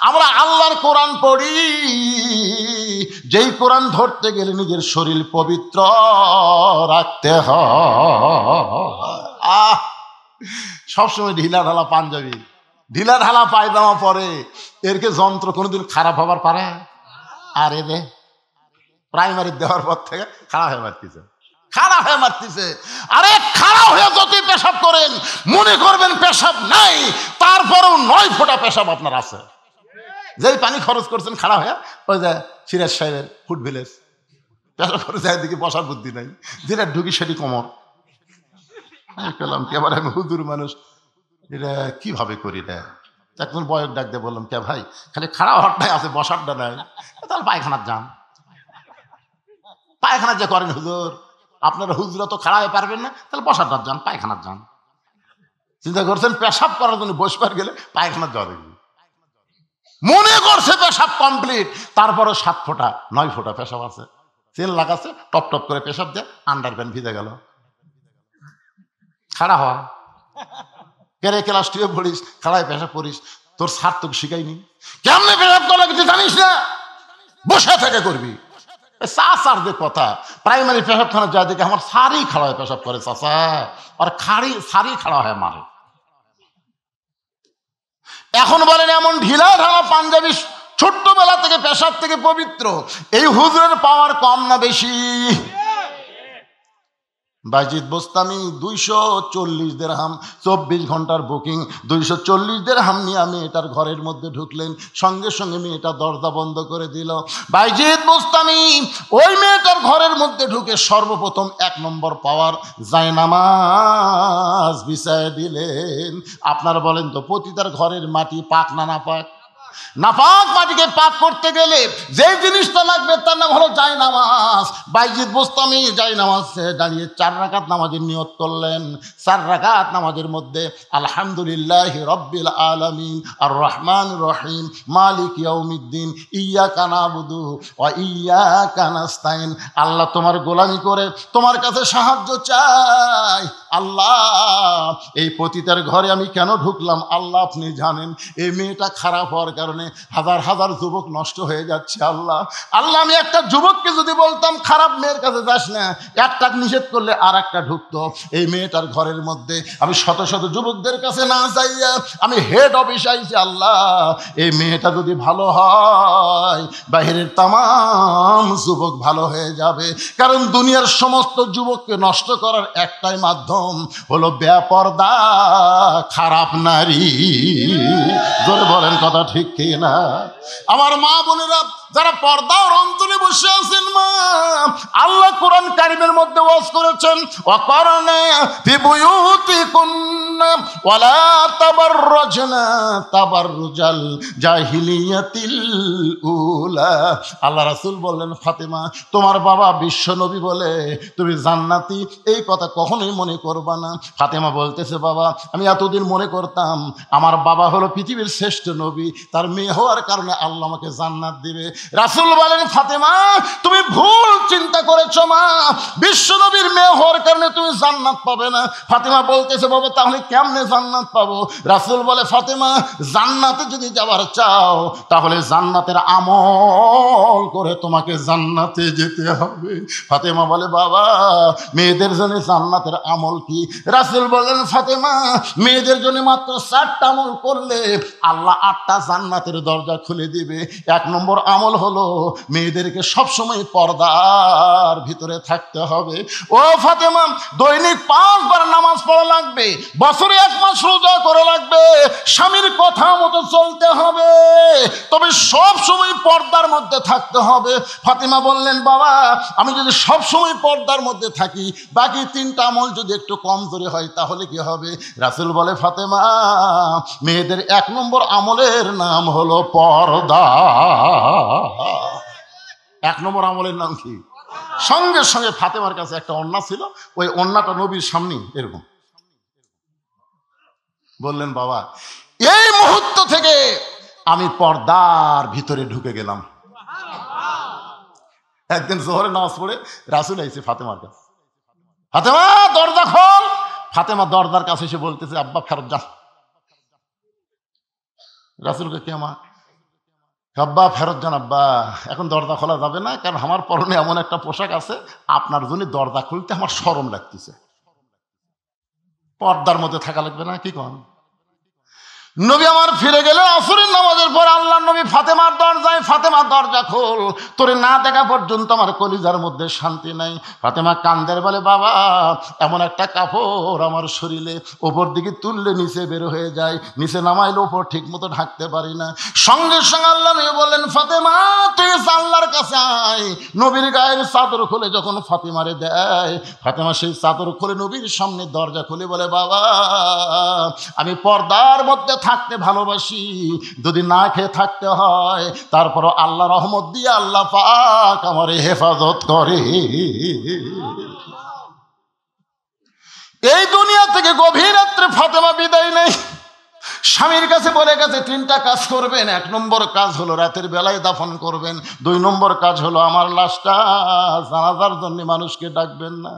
[SPEAKER 1] আমরা আল্লাহর কোরআন পড়ি, যেই কোরআন ধরতে গেলে নিজের শরীর পবিত্র রাখতে হয়। সবসময় ঢিলা ঢালা পাঞ্জাবি, ঢিলা ঢালা পায়জামা পরে, এরকে যন্ত্র কোনোদিন খারাপ হবার পারে? আর এ প্রাইমারি দেওয়ার পর থেকে খারাপ হয়ে মারতেছে, খারাপ হয়ে মারতেছে। আরে খারাপ হয়ে যতই পেশাব করেন, মনে করবেন পেশাব নাই, তারপরেও 9 ফোঁটা পেশাব আপনার আছে। যেই পানি খরচ করছেন খারাপ হয়ে, ওই যে সিরাজ সাহেবের ফুড ভিলেজ পেশাব করে যায়, দিকে বসার বুদ্ধি নাই, যেটা ঢুকি সেটি কোমর। আমি বললাম, কে আবার আমি হুজুর মানুষ, এটা কিভাবে করি রে? একজন বয়স ডাক দিয়ে বললাম, কে ভাই খালি খারাপ হওয়ারটাই আছে, বসারটা নাই, তাহলে পায়খানার যান। পায়খানা যে করেন হুজুর, আপনারা হুজুরা তো খাড়াতে পারবেন না, তাহলে বসার যান, পায়খানার যান। চিন্তা করছেন পেশাব করার জন্য বসবার গেলে পায়খানার যাওয়া দেখবি। মনে করছে পেশাব কমপ্লিট, তারপরে 7 ফোঁটা 9 ফোঁটা পেশাব আছে, তেল লাগাচ্ছে, টপ টপ করে পেশাব দিয়ে আন্ডার প্যান্ট ভিজে গেল। খাড়া হওয়া, কেরে ক্লাস 2 পড়িস, খাড়ায় পেশাব করিস, তোর স্যার তোকে শিখাইনি? কেমনে পেশাব করা কিছু জানিস না, বসে থেকে করবি। চাচার কথা, প্রাইমারি পেশাবখানা যা দেখে আমার সারি খাড়া হয় পেশাব করে চাচা, আর সারি খাড়া হয় মারে। এখন বলেন এমন ঢিলা ঢালা পাঞ্জাবি ছোট্টবেলা থেকে পেশাব থেকে পবিত্র, এই হুজুরের পাওয়ার কম না বেশি? বাইজিদ বোস্তামি 240 দিরহাম, 24 ঘন্টার বুকিং, 240 দিরহাম নিয়ে মেয়েটার ঘরের মধ্যে ঢুকলেন, সঙ্গে সঙ্গে মেয়েটা দরজা বন্ধ করে দিল। বাইজিদ বোস্তামি ওই মেয়েটার ঘরের মধ্যে ঢুকে সর্বপ্রথম 1 নম্বর পাওয়ার জায়নামাজ বিছায় দিলেন। আপনারা বলেন তো পতিতার ঘরের মাটি পাক না না পাক? নাপাক মাটিকে পাক করতে গেলে যে জিনিসটা লাগবে তার নাম হলো জায়নামাজ। বাইজিদ বোস্তামি জায়নামাজে দাঁড়িয়ে 4 রাকাত নামাজের নিয়ত করলেন। 4 রাকাত নামাজের মধ্যে আলহামদুলিল্লাহি রাব্বিল আলামিন আর রহমানির রহিম মালিক ইয়াউমিদ্দিন ইয়্যাকা না'বুদু ওয়া ইয়্যাকা নাস্তাইন। আল্লাহ তোমার গোলামি করে তোমার কাছে সাহায্য চাই। আল্লাহ এই পতিতার ঘরে আমি কেন ঢুকলাম আল্লাহ আপনি জানেন। এই মেয়েটা খারাপ হওয়ার কারণে হাজার হাজার যুবক নষ্ট হয়ে যাচ্ছে। আল্লাহ আল্লাহ আমি একটা যুবককে যদি বলতাম খারাপ মেয়ের কাছে যাস না, একটা নিষেধ করলে আর একটা ঢুকতো। এই মেয়েটার ঘরের মধ্যে আমি শত শত যুবকদের কাছে না যাইয়া আমি হেড অফিসে আইছি। আল্লাহ এই মেয়েটা যদি ভালো হয় বাহিরের তামাম যুবক ভালো হয়ে যাবে, কারণ দুনিয়ার সমস্ত যুবককে নষ্ট করার একটাই মাধ্যম হলো বেপরদা খারাপ নারী। জোরে বলেন কথা ঠিক কি না? আমার মা বোনেরা যারা পর্দার অন্তরে বসে আছেন, মা আল্লাহ কোরআন কারিমের মধ্যে ওয়াজ করেছেন ওয়াকারনা ফি বুয়ুতিকুন্না ওয়ালা তাবাররাজনা তাবাররুজাল জাহিলিয়াতিল উলা। আল্লাহ রাসূল বললেন ফাতেমা তোমার বাবা বিশ্ব নবী বলে তুমি জান্নাতি, এই কথা কখনোই মনে করবা না। ফাতেমা বলতেছে বাবা আমি এতদিন মনে করতাম আমার বাবা হলো পৃথিবীর শ্রেষ্ঠ নবী, তার মেয়ে হওয়ার কারণে আল্লাহ আমাকে জান্নাত দিবে। রাসূল বলেন ফাতেমা তুমি ভুল চিন্তা করেছো মা, বিশ্ব নবীর মেয়ে হওয়ার কারণে তুমি জান্নাত পাবে না। ফাতেমা বলতেছে বাবা তাহলে কেমনে জান্নাত পাবো? রাসূল বলে ফাতেমা জান্নাতে যদি যাওয়ার চাও তাহলে জান্নাতের আমল করে তোমাকে জান্নাতে যেতে হবে। ফাতেমা বলে বাবা মেয়েদের জন্য জান্নাতের আমল কি? রাসূল বলেন ফাতেমা মেয়েদের জন্য মাত্র 4টা আমল করলে আল্লাহ 8টা জান্নাতের দরজা খুলে দিবে। 1 নম্বর আমল হলো মেয়েদেরকে সবসময় পর্দার ভিতরে থাকতে হবে। ও ফাতেমা দৈনিক 5 বার নামাজ পড়া লাগবে, বছরে 1 মাস রোজা করা লাগবে, স্বামীর কথা মতো চলতে হবে, তবে সব সময় পর্দার মধ্যে থাকতে হবে। ফাতেমা বললেন বাবা আমি যদি সব সময় পর্দার মধ্যে থাকি বাকি 3টা আমল যদি একটু কমজোরি হয় তাহলে কি হবে? রাসূল বলে ফাতেমা মেয়েদের 1 নম্বর আমলের নাম হলো পর্দা। 1 নম্বর আমলের নাম কি? সঙ্গে সঙ্গে ফাতেমার কাছে একটা ওড়না ছিল, ওই ওড়নাটা নবীর সামনে এরকম বললেন বাবা এই মুহূর্ত থেকে আমি পর্দার ভিতরে ঢুকে গেলাম। একদিন জোহরে নামাজ পড়ে রাসূল আইছে ফাতেমার কাছে, ফাতেমা দরজা খোল। ফাতেমা দরজার কাছে এসে বলতেছে আব্বা ফেরত যান। রাসূলকে কে মা? আব্বা ফেরত যান আব্বা, এখন দরজা খোলা যাবে না, কারণ আমার পরনে এমন একটা পোশাক আছে আপনার জন্য দরজা খুলতে আমার শরম লাগতেছে, পর্দার মধ্যে থাকা লাগবে না, কি কন? নবী আমার ফিরে গেলেন আসরের নামাজের পর আল্লাহ নবী ফাতেমার দরজায়, ফাতেমা দরজা খোল, তোরে না দেখা পর্যন্ত আমার কলিজার মধ্যে শান্তি নাই। ফাতেমা কান্দের বলে বাবা এমন একটা কাপড় আমার শরীরে ওপর দিকে তুললে নিচে বের হয়ে যায়, নিচে নামাইলে ওপর ঠিক মতো ঢাকতে পারি না। সঙ্গে সঙ্গে আল্লাহ নবী বললেন ফাতেমা তুই আল্লাহর কাছে আয়। নবীর গায়ের চাদর খুলে যখন ফাতেমারে দেয়, ফাতেমা সেই চাদর খুলে নবীর সামনে দরজা খুলে বলে বাবা আমি পর্দার মধ্যে থাকতে ভালোবাসি, যদি না খেয়ে থাকতে হয় তারপর আল্লাহ রহমত দিয়ে আল্লাহ পাক আমারে হেফাজত করে। এই দুনিয়া থেকে গভীর রাত্রে ফাতেমা বিদায় নেই। স্বামীর কাছে বলে গেছে 3টা কাজ করবেন। 1 নম্বর কাজ হলো রাতের বেলায় দাফন করবেন। 2 নম্বর কাজ হলো আমার লাশটা জানাজার জন্য মানুষকে ডাকবেন না।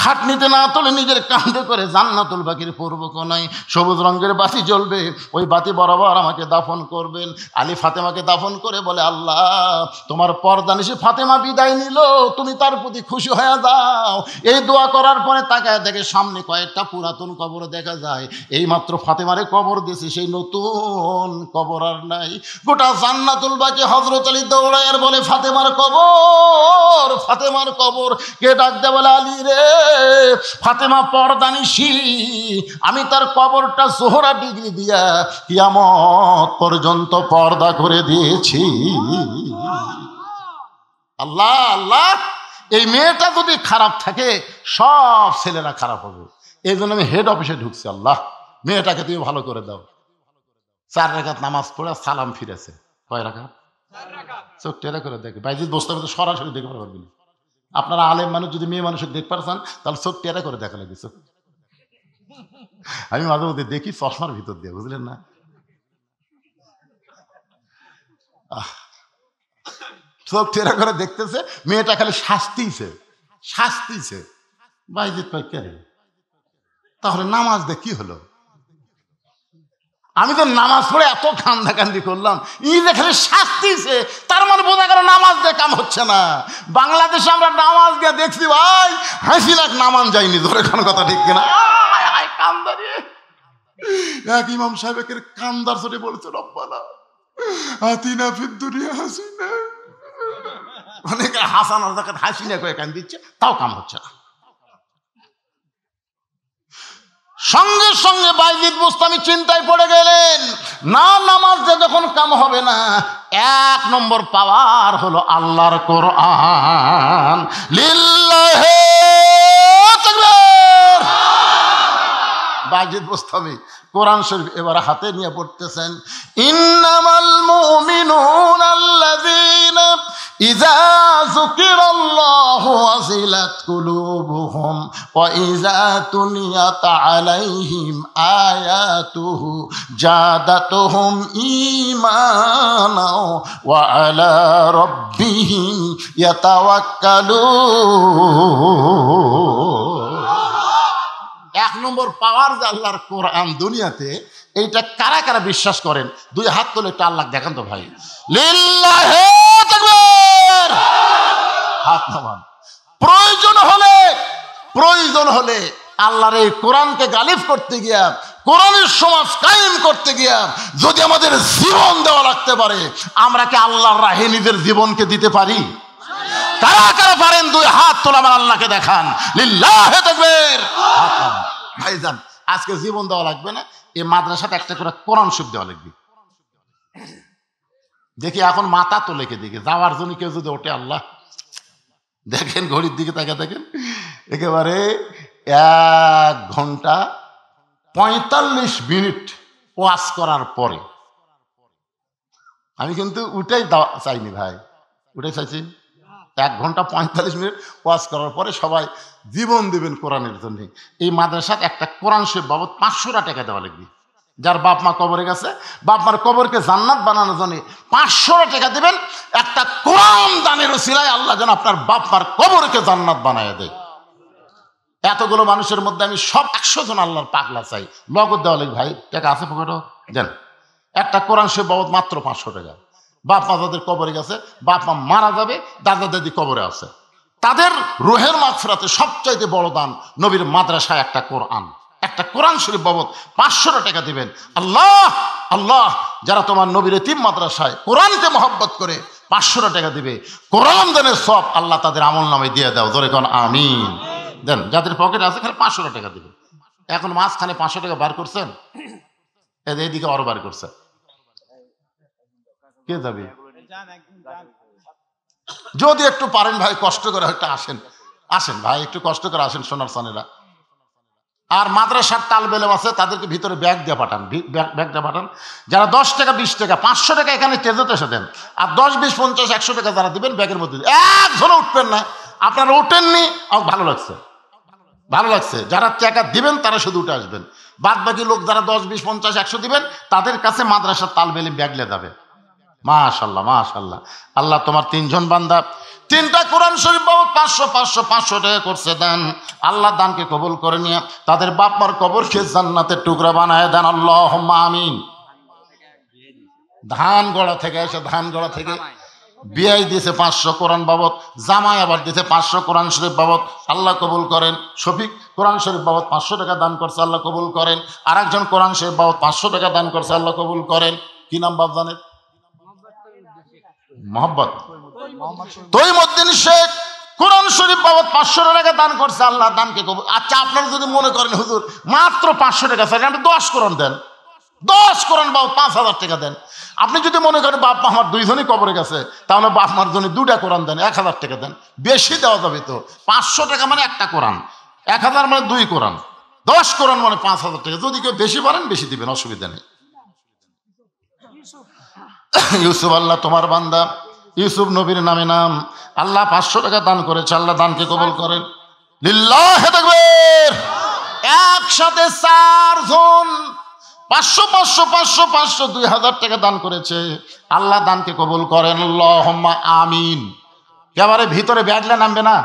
[SPEAKER 1] খাটনিতে না তুলে নিজের কাঁধে করে জান্নাতুল বাকির পূর্ব কোণায় সবুজ রঙের বাতি জ্বলবে, ওই বাতি বরাবর আমাকে দাফন করবেন। আলী ফাতেমাকে দাফন করে বলে, আল্লাহ তোমার পর্দানিশি ফাতেমা বিদায় নিল, তুমি তার প্রতি খুশি হয়ে যাও। এই দোয়া করার পরে তাকায় দেখে সামনে কয়েকটা পুরাতন কবর দেখা যায়। এই মাত্র ফাতেমারে কবর দিয়েছে, সেই নতুন কবর আর নাই। গোটা জান্নাতুল বাকি হযরত আলী দৌড়ায় আর বলে, ফাতেমার কবর, ফাতেমার কবর। কে ডাক দে বলে, আলী রে, ফাতেমা পর্দানিশি, আমি তার কবরটা জোহরা ডিগ্রি দিয়া কিয়ামত পর্যন্ত পর্দা করে দিয়েছি। আল্লাহ আল্লাহ, এই মেয়েটা যদি খারাপ থাকে সব ছেলেরা খারাপ হবে। এই জন্য আমি হেড অফিসে ঢুকছি। আল্লাহ মেয়েটাকে তুমি ভালো করে দাও। 4 রাকাত নামাজ পড়ে সালাম ফিরেছে। কয় রাকাত? 4 রাকাত। চোখ টেরা করে দেখে বাইজিদ বসতে হবে, সরাসরি দেখতে পারবেন। আপনারা আলেম মানুষ যদি মেয়ে মানুষকে দেখতে পারছেন তাহলে চোখ টেরা করে দেখা লাগে। চোখ আমি মাঝে মধ্যে দেখি চশমার ভিতর দিয়ে, বুঝলেন না? চোখ টেরা করে দেখতেছে, মেয়েটা খালি শাস্তিছে শাস্তিছে। বাইজিদ কয় কে রে, তাহলে নামাজ দে কি হলো? আমি তো নামাজ পড়ে এত কান্দাকান্দি করলাম, ই যে খালি শাস্তিছে, তার মানে বোঝা গেল নামাজ দিয়ে কাম হচ্ছে না। বাংলাদেশে আমরা নামাজ দিয়ে দেখছি ভাই, হাসিনাক নামান যায়নি, ধরে কোনো কথা ঠিক কিনা? কান্দারে এক ইমাম সাহেবের কান্দার চোটে বলছে, রব্বানা আতিনা ফিদ দুনিয়া হাসিনা। অনেকে হাসানোর জায়গায় হাসিনা করে কান দিচ্ছে, তাও কাম হচ্ছে না। সঙ্গে সঙ্গে বাইজিদ বুস্তামি চিন্তায় পড়ে গেলেন, না নামাজ দিয়ে যখন কাম হবে না, 1 নম্বর পাওয়ার হলো আল্লাহর কোরআন। লিল্লাহি তাকবীর। বাইজিদ বুস্তামি কোরআন শরীফ এবার হাতে নিয়ে পড়তেছেন, ইন্নামাল মুমিনুনা আল্লাযীনা ইযা যুকিরাল্লাহু ওয়াজিলাত কুলুবুহুম ওয়া ইযা তুলিয়াত আলাইহিম আয়াতুহু জাদাতুহুম ঈমানা ওয়া আলা রাব্বিহিম ইয়াতাওয়াক্কালুন। 1 নম্বর পাওয়ার যে আল্লাহর কোরআন দুনিয়াতে, এইটা কারা কারা বিশ্বাস করেন? 2 হাত তুলে একটু আল্লাহ দেখান তো ভাই। লিল্লাহি তাকবীর। হাত নামান। প্রয়োজন হলে আল্লাহর এই কোরআনকে গালিব করতে গিয়া, কোরআনের সমাজ কায়েম করতে গিয়া যদি আমাদের জীবন দেওয়া লাগতে পারে, আমরা কি আল্লাহর রাহে নিজের জীবনকে দিতে পারি? কারা কারা পারেন? 2 হাত তোলা আমার আল্লাহকে দেখান। লিল্লাহি তাকবীর। ভাইজান আজকে জীবন দেওয়া লাগবে না, এই মাদ্রাসাতে একটা করে কোরআন শরীফ দেওয়া লাগবে। দেখি এখন মাথা তো লেখে দেখি যাওয়ার জন্য কেউ যদি ওঠে, আল্লাহ দেখেন ঘড়ির দিকে তাকে দেখেন, একেবারে 1 ঘন্টা 45 মিনিট ওয়াজ করার পরে, আমি কিন্তু উঠেই চাইনি ভাই, উঠে চাইছি 1 ঘন্টা 45 মিনিট ওয়াজ করার পরে সবাই জীবন দিবেন কোরআনের জন্য। এই মাদ্রাসাত একটা কোরআন শরীফ বাবদ 500 টাকা দেওয়া লাগবে। যার বাপ মা কবরে গেছে, বাপ মার কবরকে জান্নাত বানানোর জন্য 500 টাকা দেবেন। একটা কোরআন দানের ওসিলায় আল্লাহ যেন আপনার বাপ মার কবরকে জান্নাত বানায় দেয়। এতগুলো মানুষের মধ্যে আমি সব 100 জন আল্লাহর পাগলা চাই, নগদ দেওয়া লাগবে। ভাই টাকা আছে পকেটও দেন। একটা কোরআন শরীফ বাবদ মাত্র 500 টাকা। বাপ মা যাদের কবরে গেছে, বাপ মা মারা যাবে, দাদা দাদি কবরে আছে, তাদের রুহের মাগফিরাতে সবচাইতে বড় দান নবীর মাদ্রাসায় একটা কোরআন, একটা কোরআন শরীফ বাবদ 500 টাকা দিবেন। আল্লাহ আল্লাহ, যারা তোমার নবীর এতিম মাদ্রাসায় কোরআনকে মহব্বত করে 500 টাকা দিবে, কোরআন দানের সব আল্লাহ তাদের আমল নামে দিয়ে দাও। ধরে কোন আমিন দেন। যাদের পকেটে আছে খালি 500 টাকা দিবে। এখন মাঝখানে 500 টাকা বার করছেন, এদিকে আরো বার করছে, কে যাবে? যদি একটু পারেন ভাই কষ্ট করে একটা আসেন ভাই, একটু কষ্ট করে আসেন সোনার সানেরা। আর মাদ্রাসার তালবেলেম আছে, তাদেরকে ভিতরে ব্যাগ দিয়ে পাঠান, ব্যাগ দিয়ে পাঠান। যারা 10 টাকা 20 টাকা 500 টাকা এখানে তেজতে এসে দেন, আর 10 20 50 100 টাকা যারা দিবেন ব্যাগের মধ্যে একজনও উঠবেন না। আপনারা উঠেননি, আমার ভালো লাগছে। ভালো লাগছে, যারা টাকা দিবেন তারা শুধু উঠে আসবেন, বাদ বাকি লোক যারা 10, 20, 50, 100 দিবেন তাদের কাছে মাদ্রাসার তালবে ইলম ব্যাগলে যাবে। মাশাআল্লাহ মাশাআল্লাহ। আল্লাহ তোমার 3 জন বান্দা 3টা কোরআন শরীফ বাবদ 500 500 500 টাকা করছে দান। আল্লাহ দানকে কবুল করে নিয়ে তাদের বাপ মার কবরকে জান্নাতের টুকরা বানায় দেন, আল্লাহুম্মা আমিন। ধান গড়া থেকে এসে ধান গড়া থেকে বিয়াই দিয়েছে 500 কোরআন বাবদ, জামাই আবার দিয়েছে 500 কোরআন শরীফ বাবদ, আল্লাহ কবুল করেন। শফিক কোরআন শরীফ বাবদ 500 টাকা দান করছে, আল্লাহ কবুল করেন। আরেকজন কোরআন শরীফ বাবদ 500 টাকা দান করছে, আল্লাহ কবুল করেন। কি নাম বাপ জানেন? মোহাম্মদ তৈমুদ্দিন শেখ কোরআন শরীফ বাবদ 500 টাকা দান করছে, আল্লাহ দানকে কবুল। আচ্ছা, আপনারা যদি মনে করেন হুজুর মাত্র 500 টাকা চাই, আপনি 10 কোরআন দেন, 10 কোরআন বাবদ 5000 টাকা দেন। আপনি যদি মনে করেন বাপ মা আমার 2 জনই কবরে গেছে, তাহলে বাপ মার জন্য 2টা কোরআন দেন, 1000 টাকা দেন। বেশি দেওয়া যাবে তো, 500 টাকা মানে একটা কোরআন, 1000 মানে 2 কোরআন, 10 কোরআন মানে 5000 টাকা। যদি কেউ বেশি পারেন বেশি দিবেন, অসুবিধা নেই। ইউসুফ, আল্লাহ তোমার বান্দা ইউসুফ নবীর নামে নাম, আল্লাহ 500 টাকা দান করেছে, আল্লাহ দানকে কবুল করেন। লিল্লাহি তাকবীর। একসাথে 4 জন 500 500 500 500 2000 টাকা দান করেছে, আল্লাহ দানকে কবুল করেন, আল্লাহুম্মা আমিন। এবারে ভিতরে ব্যাগলে নামবে না?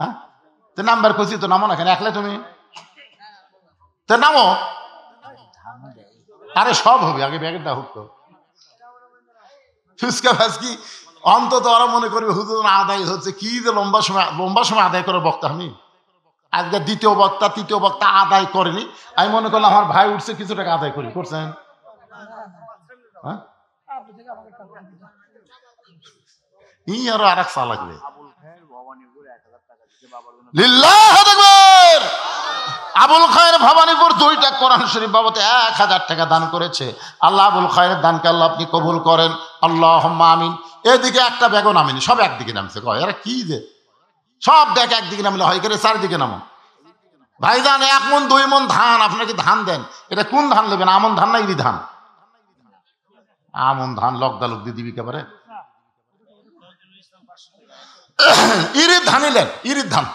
[SPEAKER 1] হ্যাঁ, তো নাম্বার খুশি তো নামো না কেন? একলে তুমি তো নামো। আরে সব হবে, আগে ব্যাগেরটা হোক তো। ফুচকা ভাজকি অন্তত ওরা মনে করবে হুজুর আদায় হচ্ছে, কি যে লম্বা সময় আদায় করে বক্তা। আমি আজকে দ্বিতীয় বক্তা তৃতীয় বক্তা আদায় করেনি, আমি মনে করলাম আমার ভাই উঠছে কিছু টাকা আদায় করি। করছেন? হ্যাঁ, ই আরো আর এক চা লাগবে। লিল্লাহি তাকবীর। আবুল খায়ের ভবানীপুর 2টা কোরআন শরীফ বাবদ 1000 টাকা দান করেছে, আল্লাহ আবুল খায়ের দানকে আল্লাহ আপনি কবুল করেন, আল্লাহুম্মা আমিন। এদিকে একটা ব্যাগও নামেনি, সব একদিকে নামছে। কয় এরা কি যে সব ব্যাগ একদিকে নামলে হয় করে 4দিকে নামো। ভাইজান 1 মণ 2 মণ ধান, আপনাকে ধান দেন, এটা কোন ধান নেবেন? আমন ধান না ইরি ধান? আমন ধান লকদালক দিয়ে দিবি একেবারে। ইরি ধান নিলেন, ইরির ধান।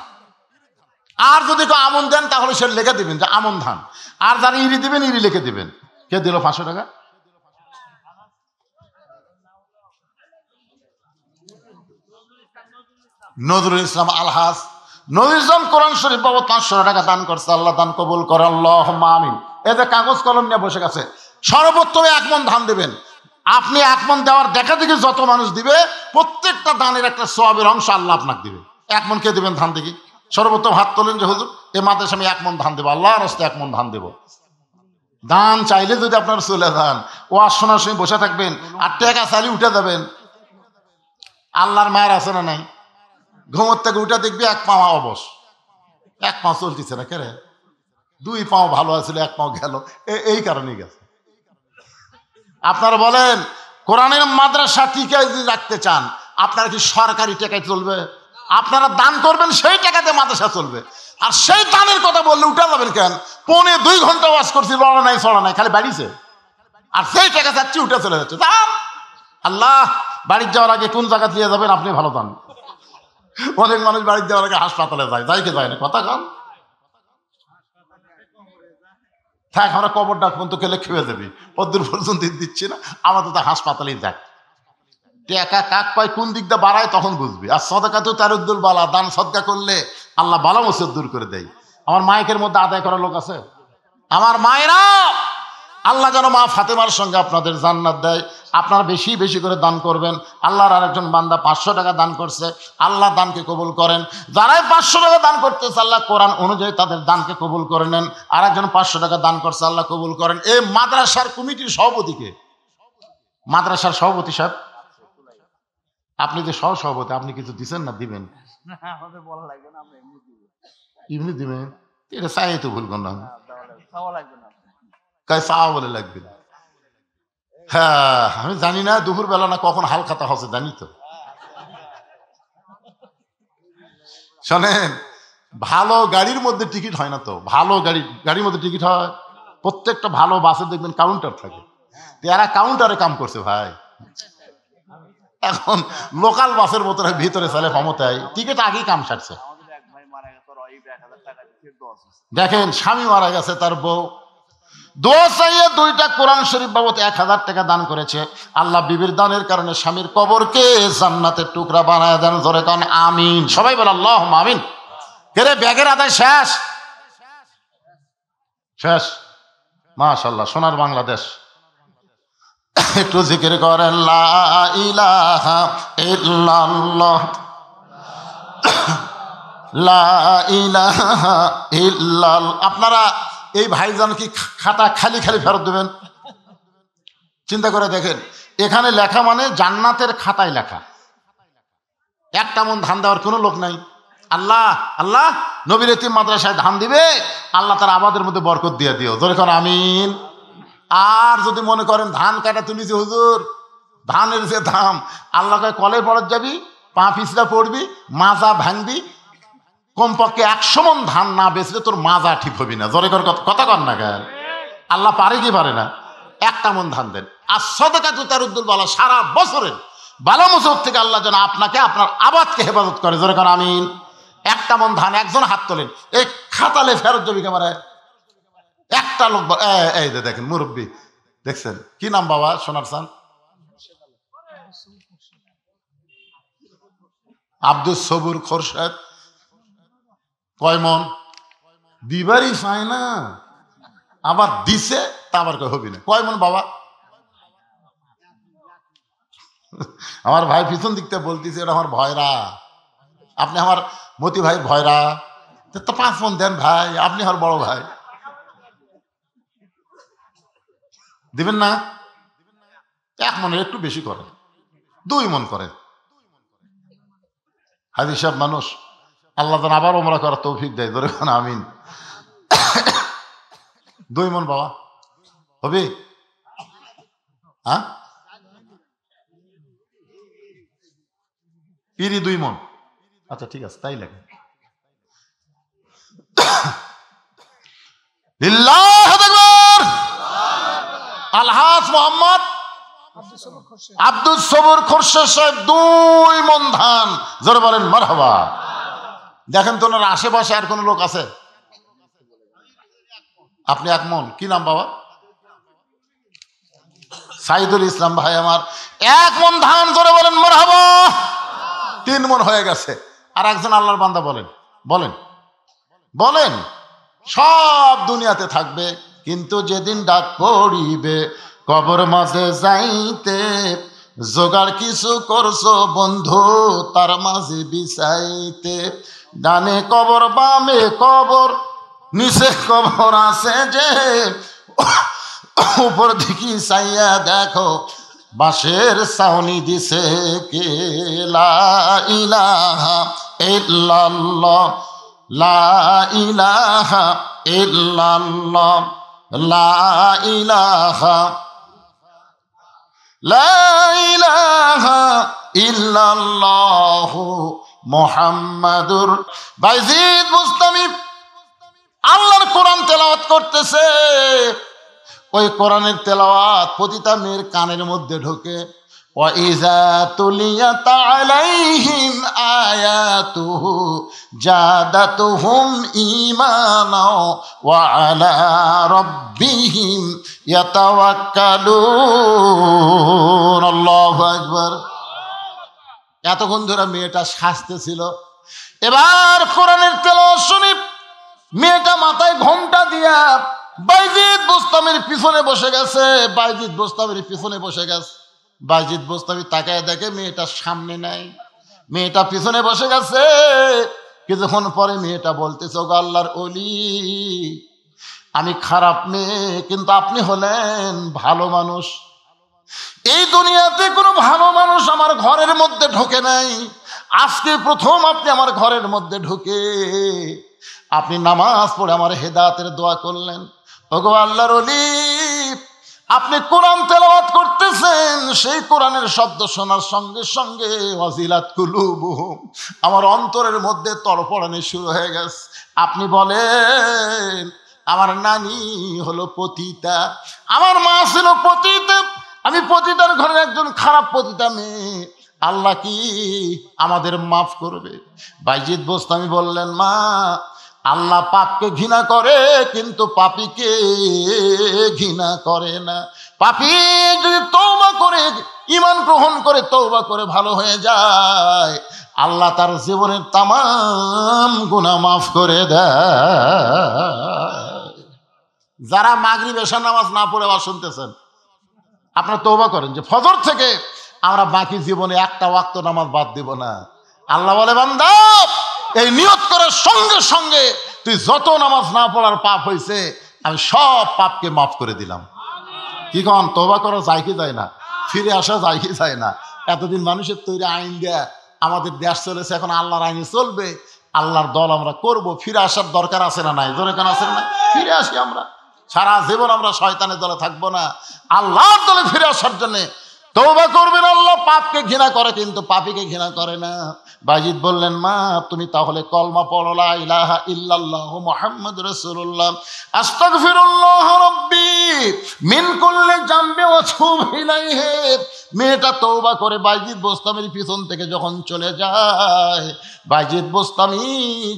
[SPEAKER 1] আর যদি কেউ আমন দেন তাহলে সে লিখে দিবেন যে আমন ধান, আর যারা ইরি দিবেন ইরি লিখে দিবেন। কে দিল 500 টাকা? নজরুল ইসলাম আলহাজ। নজরুল ইসলাম কোরআন শরীফ বাবদ 500 টাকা দান করছে, আল্লাহ দান কবুল করে, আল্লাহুম্মা আমিন। এই যে কাগজ কলম নিয়ে বসে গেছে, সর্বোত্তমে 1 মণ ধান দেবেন। আপনি 1 মণ দেওয়ার দেখা দেখি যত মানুষ দিবে, প্রত্যেকটা দানের একটা সওয়াবের অংশ আল্লাহ আপনাকে দিবে। 1 মণ কে দেবেন ধান দেখি? সর্বোত্তম হাত তোলেন যে হুজুর এ মাদ্রাসা আমি 1 মণ ধান দেবো, আল্লাহর রাস্তায় 1 মণ ধান দেবো। দান চাইলে যদি আপনার চলে যান, ও শোনার সময় বসে থাকবেন, আর টাকা চাইলে উঠে যাবেন। আল্লাহর মায়ের আছে না নাই? ঘুমোর থেকে উঠে দেখবি 1 পা অবশ, 1 পা চলতেছে না, কেরে 2 পাও ভালো আছিল, 1 পাও গেল, এই কারণেই গেছে। আপনারা বলেন কোরআনের মাদ্রাসা টিকায় যদি রাখতে চান, আপনারা কি সরকারি টাকায় চলবে? আপনারা দান করবেন, সেই টাকাতে মাদ্রাসা চলবে। আর সেই দানের কথা বললে উঠে যাবেন কেন? 2.25 ঘন্টা ওয়াজ করছি, লড়া নাই চড়া নাই, খালি বাড়িছে, আর সেই টাকা যাচ্ছি উঠে চলে যাচ্ছে। আল্লাহ বাড়ির যাওয়ার আগে কোন জায়গা দিয়ে যাবেন আপনি ভালো জান। অনেক মানুষ বাড়ির যাওয়ার আগে হাসপাতালে যায়, যাইকে যায় না, কথা কান থাক, আমরা কবরটা পর্যন্ত খেলে খেয়ে দেবি, ওদের পর্যন্ত দিচ্ছি না, আমাদের তো হাসপাতালেই যাক। টাকা কাক পায় কোন দিকটা বাড়ায় তখন বুঝবি। আর সদকা তো তারুদ্দুল বালা, দান সদকা করলে আল্লাহ বালা মুসিবত দূর করে দেয়। আমার মায়ের মধ্যে আদায় করার লোক আছে? আমার মায়েরা, আল্লাহ যেন মা ফাতেমার সঙ্গে আপনাদের জান্নাত দেয়। আপনারা বেশি বেশি করে দান করবেন। আল্লাহর আরেকজন বান্দা 500 টাকা দান করছে, আল্লাহ দানকে কবুল করেন। যারাই 500 টাকা দান করতেছে, আল্লাহ কোরআন অনুযায়ী তাদের দানকে কবুল করে নেন। আরেকজন 500 টাকা দান করছে, আল্লাহ কবুল করেন। এই মাদ্রাসার কমিটির সভাপতিকে, মাদ্রাসার সভাপতি সাহেব, আপনি যে সভাপতি, আপনি কিছু দিচ্ছেন না? দিবেন, এমনি দিবেন। এটা চাই তো ভুল করলাম, চাওয়া বলে লাগবে। হ্যাঁ, আমি জানি না দুপুর বেলা না কখন হাল খাতা হচ্ছে, জানি তো। শোনেন, ভালো গাড়ির মধ্যে টিকিট হয় না তো। ভালো গাড়ির মধ্যে টিকিট হয়, প্রত্যেকটা ভালো বাসে দেখবেন কাউন্টার থাকে। এরা কাউন্টারে কাম করছে ভাই। এখন লোকাল বাসের মতো ভিতরে চলে ক্ষমতায়, টিকিট আগেই কাম সারছে। দেখেন স্বামী মারা গেছে, তার বউ দোয়া চাইয়ে 2টা কোরআন শরীফ বাবদ 1000 টাকা দান করেছে। আল্লাহ বিবির দানের কারণে স্বামীর কবরকে জান্নাতের টুকরা বানায় দেন। জোরে কান আমিন। সবাই বলে আল্লাহুম্মা আমিন। কেরে ব্যাগের আদায় শেষ শেষ। মাশাআল্লাহ, সোনার বাংলাদেশ। একটু জিকির করেন লা ইলাহা ইল্লাল্লাহ, লা ইলাহা ইল্লাল্লাহ। আপনারা এই ভাইজান কি খাতা খালি খালি ফেরত দেবেন? চিন্তা করে দেখেন, এখানে লেখা মানে জান্নাতের খাতায় লেখা। একটা মন ধান দেওয়ার কোনো লোক নাই। আল্লাহ আল্লাহ নবীর এতিম মাদ্রাসায় ধান দিবে, আল্লাহ তার আবাদের মধ্যে বরকত দিয়ে দিও। জোরে করে আমিন। আর যদি মনে করেন ধান কাটা তুলিছি হুজুর, ধানের যে দাম, আল্লাহ কয় কলের পরত যাবি, পা পিছলা পড়বি, মাজা ভাঙবি, কমপক্ষে 100 মণ ধান না বেচলে তোর মাজা ঠিক হবি না। জোরে করে কথা কর না কেন? আল্লাহ পারে কি পারে না? 1টা মণ ধান দেন। আর সদকা তুতারুদ্দুল বালা, সারা বছরের বালা মুসিবত থেকে আল্লাহ যেন আপনাকে আপনার আবাদকে হেফাজত করে। জোরে করে আমিন। 1টা মণ ধান, একজন হাত তোলেন, এই খাতালে ফেরত যাবি কেবারে। একটা লোক এই যে দেখেন মুরব্বী, দেখছেন কি নাম বাবা? সোনার চান আব্দুল সবুর খোরশেদ। কয় মন? দিবারই চায় না, আবার দিছে তা আবার কয় হবি না। কয় মন বাবা? আমার ভাই পিছন দিকতে বলতেছে এটা আমার ভয়রা, আপনি আমার মতি ভাই ভয়রা, তো 5 মন দেন ভাই, আপনি আমার বড় ভাই, দিবেন না? 1 মনের একটু বেশি করেন, 2 মন করেন। হাজি সাহেব মানুষ, আল্লাহ যেন আবার ওমরা করার তৌফিক দেয়। ধরে আমিন। 2 মন বাবা হবে? হ্যাঁ, পিরি 2 মন। আচ্ছা ঠিক আছে, তাই লাগে। আলহাজ মোহাম্মদ আব্দুল সবুর খোরশেদ সাহেব 2 মণ ধান। জোরে বলেন মারহাবা। দেখেন তো ওনার আশেপাশে আর কোন লোক আছে? আপনি 1 মণ। কি নাম বাবা? সাইদুল ইসলাম ভাই আমার 1 মণ ধান। জোরে বলেন মারহাবা। 3 মণ হয়ে গেছে। আর একজন আল্লাহর বান্দা বলেন বলেন বলেন, সব দুনিয়াতে থাকবে, কিন্তু যেদিন ডাক পড়িবে কবর মাঝে যাইতে, জোগাড় কিছু করছো বন্ধু তার মাঝে বিছাইতে। ডানে কবর বামে কবর, নিচে কবর আছে যে, উপর দিকে চাইয়া দেখো বাঁশের ছাউনি দিছে কে। লা ইলাহা ইল্লাল্লাহ, লা ইলাহা ইল্লাল্লাহ, লা ইলাহা, লা ইলাহা ইল্লাল্লাহু মুহাম্মাদুর। বাইজিদ বুস্তামি আল্লাহর কোরআন তেলাওয়াত করতেছে। ওই কোরআনের তেলাওয়াত প্রতিটা মেয়ের কানের মধ্যে ঢোকে। وَإِذَا تُلِيَتْ عَلَيْهِمْ آيَاتُهُ زَادَتْهُمْ إِيمَانًا وَعَلَى رَبِّهِمْ يَتَوَكَّلُونَ। আল্লাহু আকবার। এতক্ষণ ধরে মেয়েটা সাজতেছিল, এবার কোরআনের তেলাওয়াত শুনি মেয়েটা মাথায় ঘোমটা দিয়া বাইজিদ বুস্তামির পিছনে বসে গেছে। বাইজিদ বুস্তামির পিছনে বসে গেছে। বাইজিদ বুস্তামি তাকায় দেখে মেয়েটা সামনে নাই, মেয়েটা পিছনে বসে গেছে। কিছুক্ষণ পরে মেয়েটা বলতেছে, ওগো আল্লাহর ওলি, আমি খারাপ মেয়ে, কিন্তু আপনি হলেন ভালো মানুষ। এই দুনিয়াতে কোনো ভালো মানুষ আমার ঘরের মধ্যে ঢোকে নাই, আজকে প্রথম আপনি আমার ঘরের মধ্যে ঢুকে আপনি নামাজ পড়ে আমার হেদায়েতের দোয়া করলেন। ওগো আল্লাহর ওলি, আপনি কোরআন তেলাওয়াত করতেছেন, সেই কোরআনের শব্দ শোনার সঙ্গে সঙ্গে ওয়াজিলাত কুলুবুহুম, আমার অন্তরের মধ্যে তড়পড়ানি শুরু হয়ে গেছে। আপনি বলেন আমার নানি হলো পতিতা, আমার মা ছিল পতিতা, আমি পতিতার ঘরের একজন খারাপ পতিতা মেয়ে, আল্লাহ কি আমাদের মাফ করবে? বাইজিদ বোস্তামি বললেন, মা আল্লাহ পাপকে ঘৃণা করে কিন্তু পাপীকে ঘৃণা করে না। পাপী যদি তওবা করে ঈমান গ্রহণ করে তওবা করে ভালো হয়ে যায়, আল্লাহ তার জীবনের তামাম গুনাহ মাফ করে দেয়। যারা মাগরিব এশা নামাজ না পড়ে আবার শুনতেছেন, আপনারা তওবা করেন যে ফজর থেকে আমরা বাকি জীবনে একটা ওয়াক্ত নামাজ বাদ দিব না। আল্লাহ বলে, বান্দা এই নিয়ত করার সঙ্গে সঙ্গে তুই যত নামাজ না পড়ার পাপ হয়েছে আমি সব পাপকে মাফ করে দিলাম। কি কন, তওবা করা যায় কি যায় না? ফিরে আসা যায় কি যায় না? এতদিন মানুষের তৈরি আইন দেয়া আমাদের দেশ চলেছে, এখন আল্লাহর আইনে চলবে, আল্লাহর দল আমরা করব। ফিরে আসার দরকার আছে না নাই? জোরে কেন আছে না? ফিরে আসি আমরা, সারা জীবন আমরা শয়তানের দলে থাকবো না, আল্লাহর দলে ফিরে আসার জন্যে তওবা করবেন। আল্লাহ পাপকে ঘৃণা করে কিন্তু পাপীকে ঘৃণা করে না। বাজিদ বললেন, মা তুমি তাহলে কলমা পড়ো, লা ইলাহা ইল্লাল্লাহু মুহাম্মাদুর রাসূলুল্লাহ আস্তাগফিরুল্লাহ রাব্বি মিন কুল্লি জামবি ওয়া তুবু ইলাইহি। মেয়েটা তওবা করে বাজিদ বোস্তামির পিছন থেকে যখন চলে যায়, বাজিদ বোস্তামি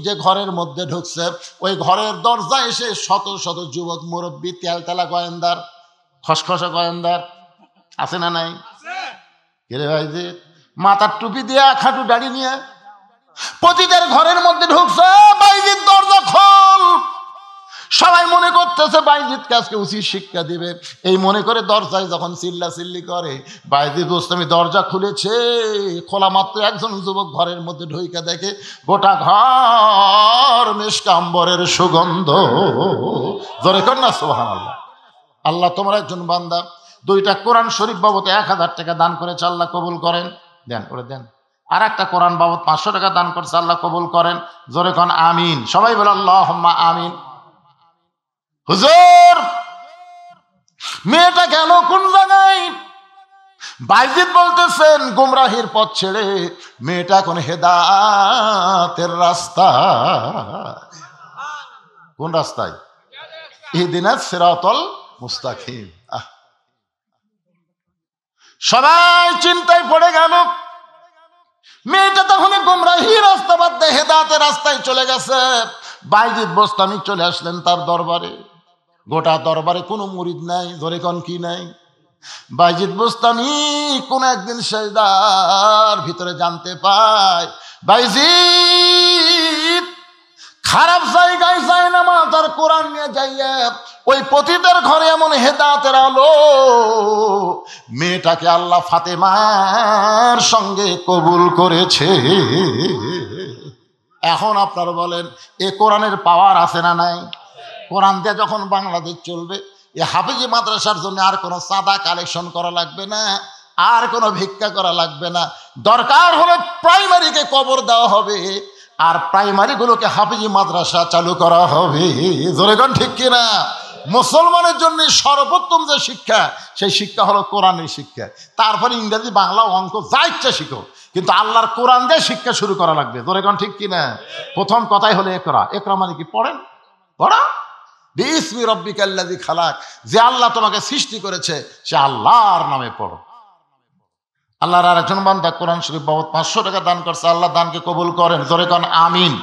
[SPEAKER 1] যে ঘরের মধ্যে ঢুকছে, ওই ঘরের দরজায় এসে শত শত যুবক মুরব্বী, তেলতেলা গোয়েন্দার, খসখসা গোয়েন্দার আছে না নাই? কে ভাইজি মাথার টুপি দিয়া খাটু দাড়ি নিয়ে পতিদের ঘরের মধ্যে ঢুকছে। বাইজিৎ দরজা খোল। সবাই মনে করতেছে বাইজিৎকে আজকে উচিত শিক্ষা দিবে, এই মনে করে দরজায় যখন চিল্লা চিল্লি করে, বাইজিৎ বোস্তামি দরজা খুলেছে। খোলা মাত্র একজন যুবক ঘরের মধ্যে ঢুকে দেখে গোটা ঘর মিশকা আম্বরের সুগন্ধ। জোরে কর না সুবহানাল্লাহ। আল্লাহ তোমার একজন বান্দা দুইটা কোরআন শরীফ বাবদ 1000 টাকা দান করেছে, আল্লাহ কবুল করেন। দেন, ওরে দেন। আর একটা কোরআন বাবদ 500 টাকা দান করছে, আল্লাহ কবুল করেন। জোরে কোন আমিন। সবাই বলে আল্লাহুম্মা আমিন। হুজুর মেয়েটা গেল কোন জায়গায়? বাইজিৎ বলতেছেন গুমরাহির পথ ছেড়ে মেয়েটা এখন হেদায়েতের রাস্তা। কোন রাস্তায়? ইহদিনাস সিরাতাল মুস্তাকিম। সবাই চিন্তায় পড়ে গেল। মেয়েটা তখন গুমরাহি রাস্তা বাদ দিয়ে হেদায়েতের রাস্তায় চলে গেছে। বাইজিৎ বোস্তামি চলে আসলেন তার দরবারে। গোটা দরবারে কোনো মুরিদ নাই, ধরে কোন কি নাই। বাইজিৎ বোস্তামি কোন একদিন সেজদার ভিতরে জানতে পায় বাইজিৎ খারাপ জায়গায় যায় না, মা তার কোরআন নিয়ে যাইয়া ওই পতিতের ঘরে এমন হেদায়েতের আলো, মেয়েটাকে আল্লাহ ফাতেমার সঙ্গে কবুল করেছে। এখন আপনারা বলেন এ কোরআনের পাওয়ার আছে না নাই? কোরআন দিয়ে যখন বাংলাদেশ চলবে, এ হাফিজি মাদ্রাসার জন্য আর কোনো চাঁদা কালেকশন করা লাগবে না, আর কোনো ভিক্ষা করা লাগবে না। দরকার হলে প্রাইমারিকে কবর দেওয়া হবে, আর প্রাইমারিগুলোকে হাফিজি মাদ্রাসা চালু করা হবে। জোরে কোন ঠিক কিনা? মুসলমানের জন্য সর্বোত্তম যে শিক্ষা, সেই শিক্ষা হলো কোরআনের শিক্ষা। তারপরে ইংরেজি, বাংলা, অঙ্ক যা ইচ্ছা শিখো, কিন্তু আল্লাহর কোরআন দিয়ে শিক্ষা শুরু করা লাগবে। জোরে কোন ঠিক কিনা? প্রথম কথাই হলো একরা। একরা মানে কি? পড়েন, পড়া। বিসমি রব্বিকাল্লাযী খালাক, যে আল্লাহ তোমাকে সৃষ্টি করেছে সে আল্লাহর নামে পড়ো। আল্লাহর আর একজন বান্দা কোরআন শরীফ বাবদ 500 টাকা দান করছে, আল্লাহ দানকে কবুল করেন। জোরে কোন আমিন।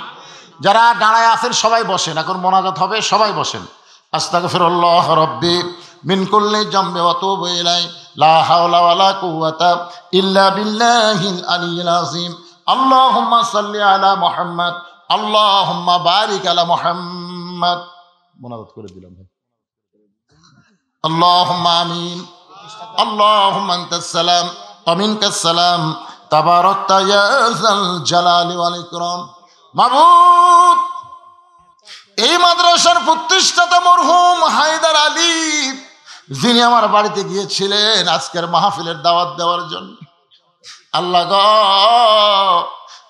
[SPEAKER 1] যারা দাঁড়ায় আছেন সবাই বসেন, এখন মোনাজাত হবে, সবাই বসেন। আস্তাগফিরুল্লাহ রাব্বি মিন কুল্লি জামবি ওয়া তুবু ইলাইহি লা হাওলা ওয়ালা কুওয়াতা ইল্লা বিল্লাহিল আলিয়্যিল আযীম। আল্লাহুম্মা সাল্লি আলা মুহাম্মদ, আল্লাহুম্মা বারিক আলা মুহাম্মদ। মোনাজাত করে দিলাম ভাই। আল্লাহুম্মা আমিন। আল্লাহুম্মা আনতাস সালাম ওয়া মিনকাস সালাম, তাবারাকতা ইয়া যাল জালালি ওয়াল ইকরাম। মাবুদ, এই মাদ্রাসার প্রতিষ্ঠাতা মরহুম হায়দার আলী, যিনি আমার বাড়িতে গিয়েছিলেন আজকের মাহফিলের দাওয়াত দেওয়ার জন্য, আল্লাহ গো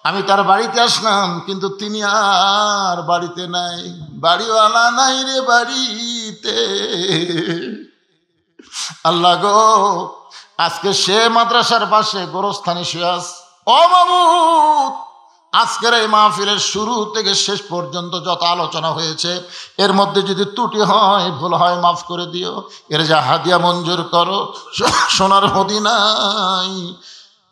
[SPEAKER 1] আমি তার বাড়িতে আসলাম, কিন্তু তিনি আর বাড়িতে নাই। বাড়িওয়ালা নাই রে বাড়িতে। আল্লাহ গো আজকে সে মাদ্রাসার পাশে গোরস্থানে শুয়ে আছে। ও মাবুদ, আজকের এই মাহফিলের শুরু থেকে শেষ পর্যন্ত যত আলোচনা হয়েছে, এর মধ্যে যদি ত্রুটি হয়, ভুল হয়, মাফ করে দিও। এর যা হাদিয়া মঞ্জুর করো সোনার মদিনায়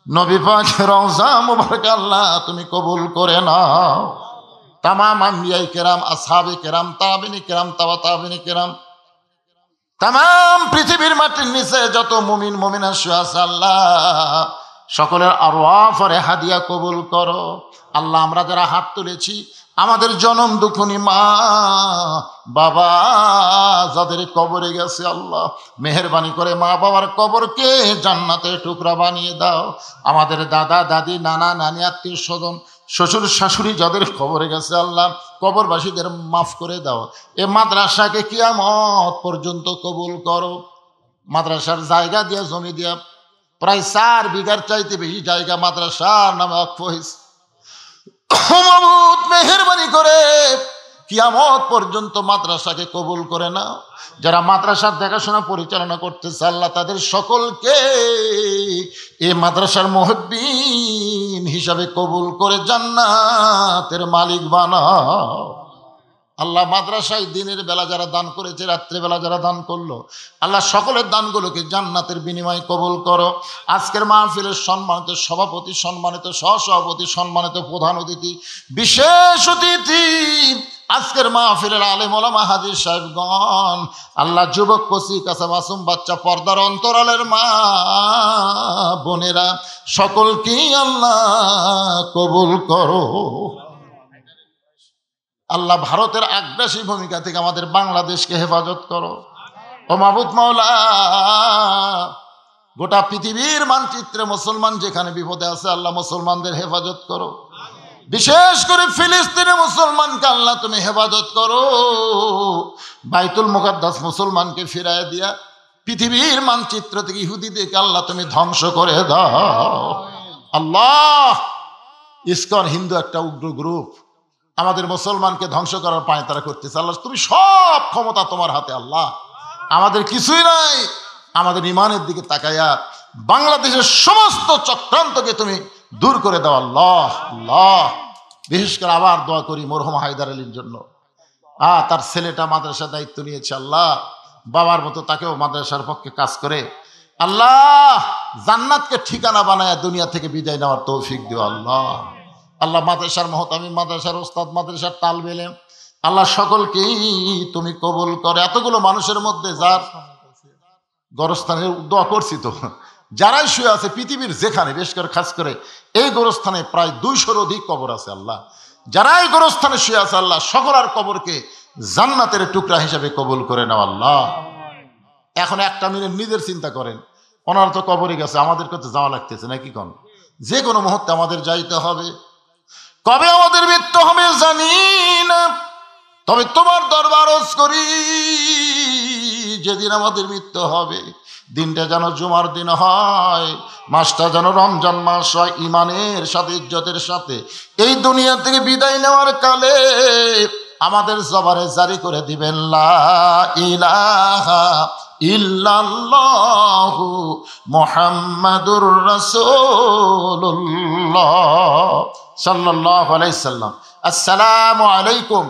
[SPEAKER 1] নবী পাকের রওজা মুবারক আল্লাহ তুমি কবুল করে নাও। তামাম আম্বিয়াই কেরাম, আসহাবে কেরাম, তাবিনী কেরাম, তাবিনী কেরাম, তামাম পৃথিবীর মাটির নিচে যত মুমিন মুমিনা শুয়ে আছে আল্লাহ সকলের আরওয়াফে হাদিয়া কবুল করো। আল্লাহ আমরা যারা হাত তুলেছি আমাদের জনম দুঃখনী মা বাবা যাদের কবরে গেছে আল্লাহ মেহেরবানি করে মা বাবার কবরকে জান্নাতের টুকরা বানিয়ে দাও। আমাদের দাদা দাদি নানা নানি আত্মীয় স্বজন শ্বশুর শাশুড়ি যাদের কবরে গেছে আল্লাহ কবরবাসীদের মাফ করে দাও। এ মাদ্রাসাকে কিয়ামত পর্যন্ত কবুল করো। মাদ্রাসার জায়গা দিয়া জমি দিয়া প্রায় 4 বিঘার চাইতে বেশি জায়গা মাদ্রাসার নামে ওয়াকফ হয়েছে। মাবুদ মেহেরবানি করে কিয়ামত পর্যন্ত মাদ্রাসাকে কবুল করে নাও। যারা মাদ্রাসার দেখাশোনা পরিচালনা করতেছে আল্লাহ তাদের সকলকে এই মাদ্রাসার মুহিব্বিন হিসাবে কবুল করে জান্নাতের মালিক বানাও। আল্লাহ মাদ্রাসায় দিনের বেলা যারা দান করেছে রাত্রেবেলা যারা দান করলো আল্লাহ সকলের দানগুলোকে জান্নাতের বিনিময়ে কবুল করো। আজকের মাহফিলের সম্মানিত সভাপতি, সম্মানিত সহসভাপতি, সম্মানিত প্রধান অতিথি, বিশেষ অতিথি, আজকের মাহফিলের আলেম ওলামা হাজী সাহেবগণ আল্লাহ যুবক কচি কাঁচা মাসুম বাচ্চা পর্দার অন্তরালের মা বোনেরা সকলকেই আল্লাহ কবুল করো। আল্লাহ ভারতের আগ্রাসী ভূমিকা থেকে আমাদের বাংলাদেশকে হেফাজত করো। ও মাবুদ মাওলা গোটা পৃথিবীর মানচিত্রে মুসলমান যেখানে বিপদে আছে আল্লাহ মুসলমানদের হেফাজত করো। বিশেষ করে ফিলিস্তিনে মুসলমানকে আল্লাহ তুমি হেফাজত করো। বাইতুল মুকাদ্দাস মুসলমানকে ফিরায় দিয়া পৃথিবীর মানচিত্র থেকে ইহুদিদেরকে আল্লাহ তুমি ধ্বংস করে দাও। আল্লাহ ইসকন হিন্দু একটা উগ্র গ্রুপ আমাদের মুসলমানকে ধ্বংস করার পায়তারা করতেছে। আল্লাহ তুমি সব ক্ষমতা তোমার হাতে আল্লাহ, আমাদের কিছুই নাই। আমাদের ইমানের দিকে তাকাইয়া বাংলাদেশের সমস্ত চক্রান্তকে তুমি দূর করে দাও আল্লাহ। আল্লাহ বিশেষ করে আবার দোয়া করি মরহুম হায়দার আলীর জন্য। তার ছেলেটা মাদ্রাসার দায়িত্ব নিয়েছে আল্লাহ, বাবার মতো তাকেও মাদ্রাসার পক্ষে কাজ করে আল্লাহ জান্নাতকে ঠিকানা বানায়া দুনিয়া থেকে বিদায় নেওয়ার তৌফিক দিও আল্লাহ। আল্লাহ মাদ্রাসার মহতামিম, মাদ্রাসার ওস্তাদ, মাদ্রাসার তালবে ইলম আল্লাহ সকলকেই তুমি কবুল করে। এতগুলো মানুষের মধ্যে যার গোরস্থানের দোয়া করছি তো যারাই শুয়ে আছে পৃথিবীর যেখানে, বিশেষ করে খাস করে এই গোরস্থানে প্রায় 200-র অধিক কবর আছে আল্লাহ। যারাই গোরস্থানে শুয়ে আছে আল্লাহ সকলার কবরকে জান্নাতের টুকরা হিসাবে কবুল করে নাও আল্লাহ। এখন একটা মিনিট নিজের চিন্তা করেন, ওনারা তো কবরে গেছে, আমাদের কাছে যাওয়া লাগতেছে নাকি? কোন যে কোনো মুহূর্তে আমাদের যাইতে হবে। কবে আমাদের মৃত্যু হবে জানি না, তবে তোমার দরবার আরজ করি যেদিন আমাদের মৃত্যু হবে দিনটা যেন জুমার দিন হয়, মাসটা যেন রমজান মাস হয়, ইমানের সাথে ইজ্জতের সাথে এই দুনিয়া থেকে বিদায় নেওয়ার কালে আমাদের জবানে জারি করে দিবেন লা ইলাহা ইল্লাল্লাহু মুহাম্মাদুর রাসূলুল্লাহ সাল্লাল্লাহু আলাইহি সাল্লাম। আসসালামু আলাইকুম।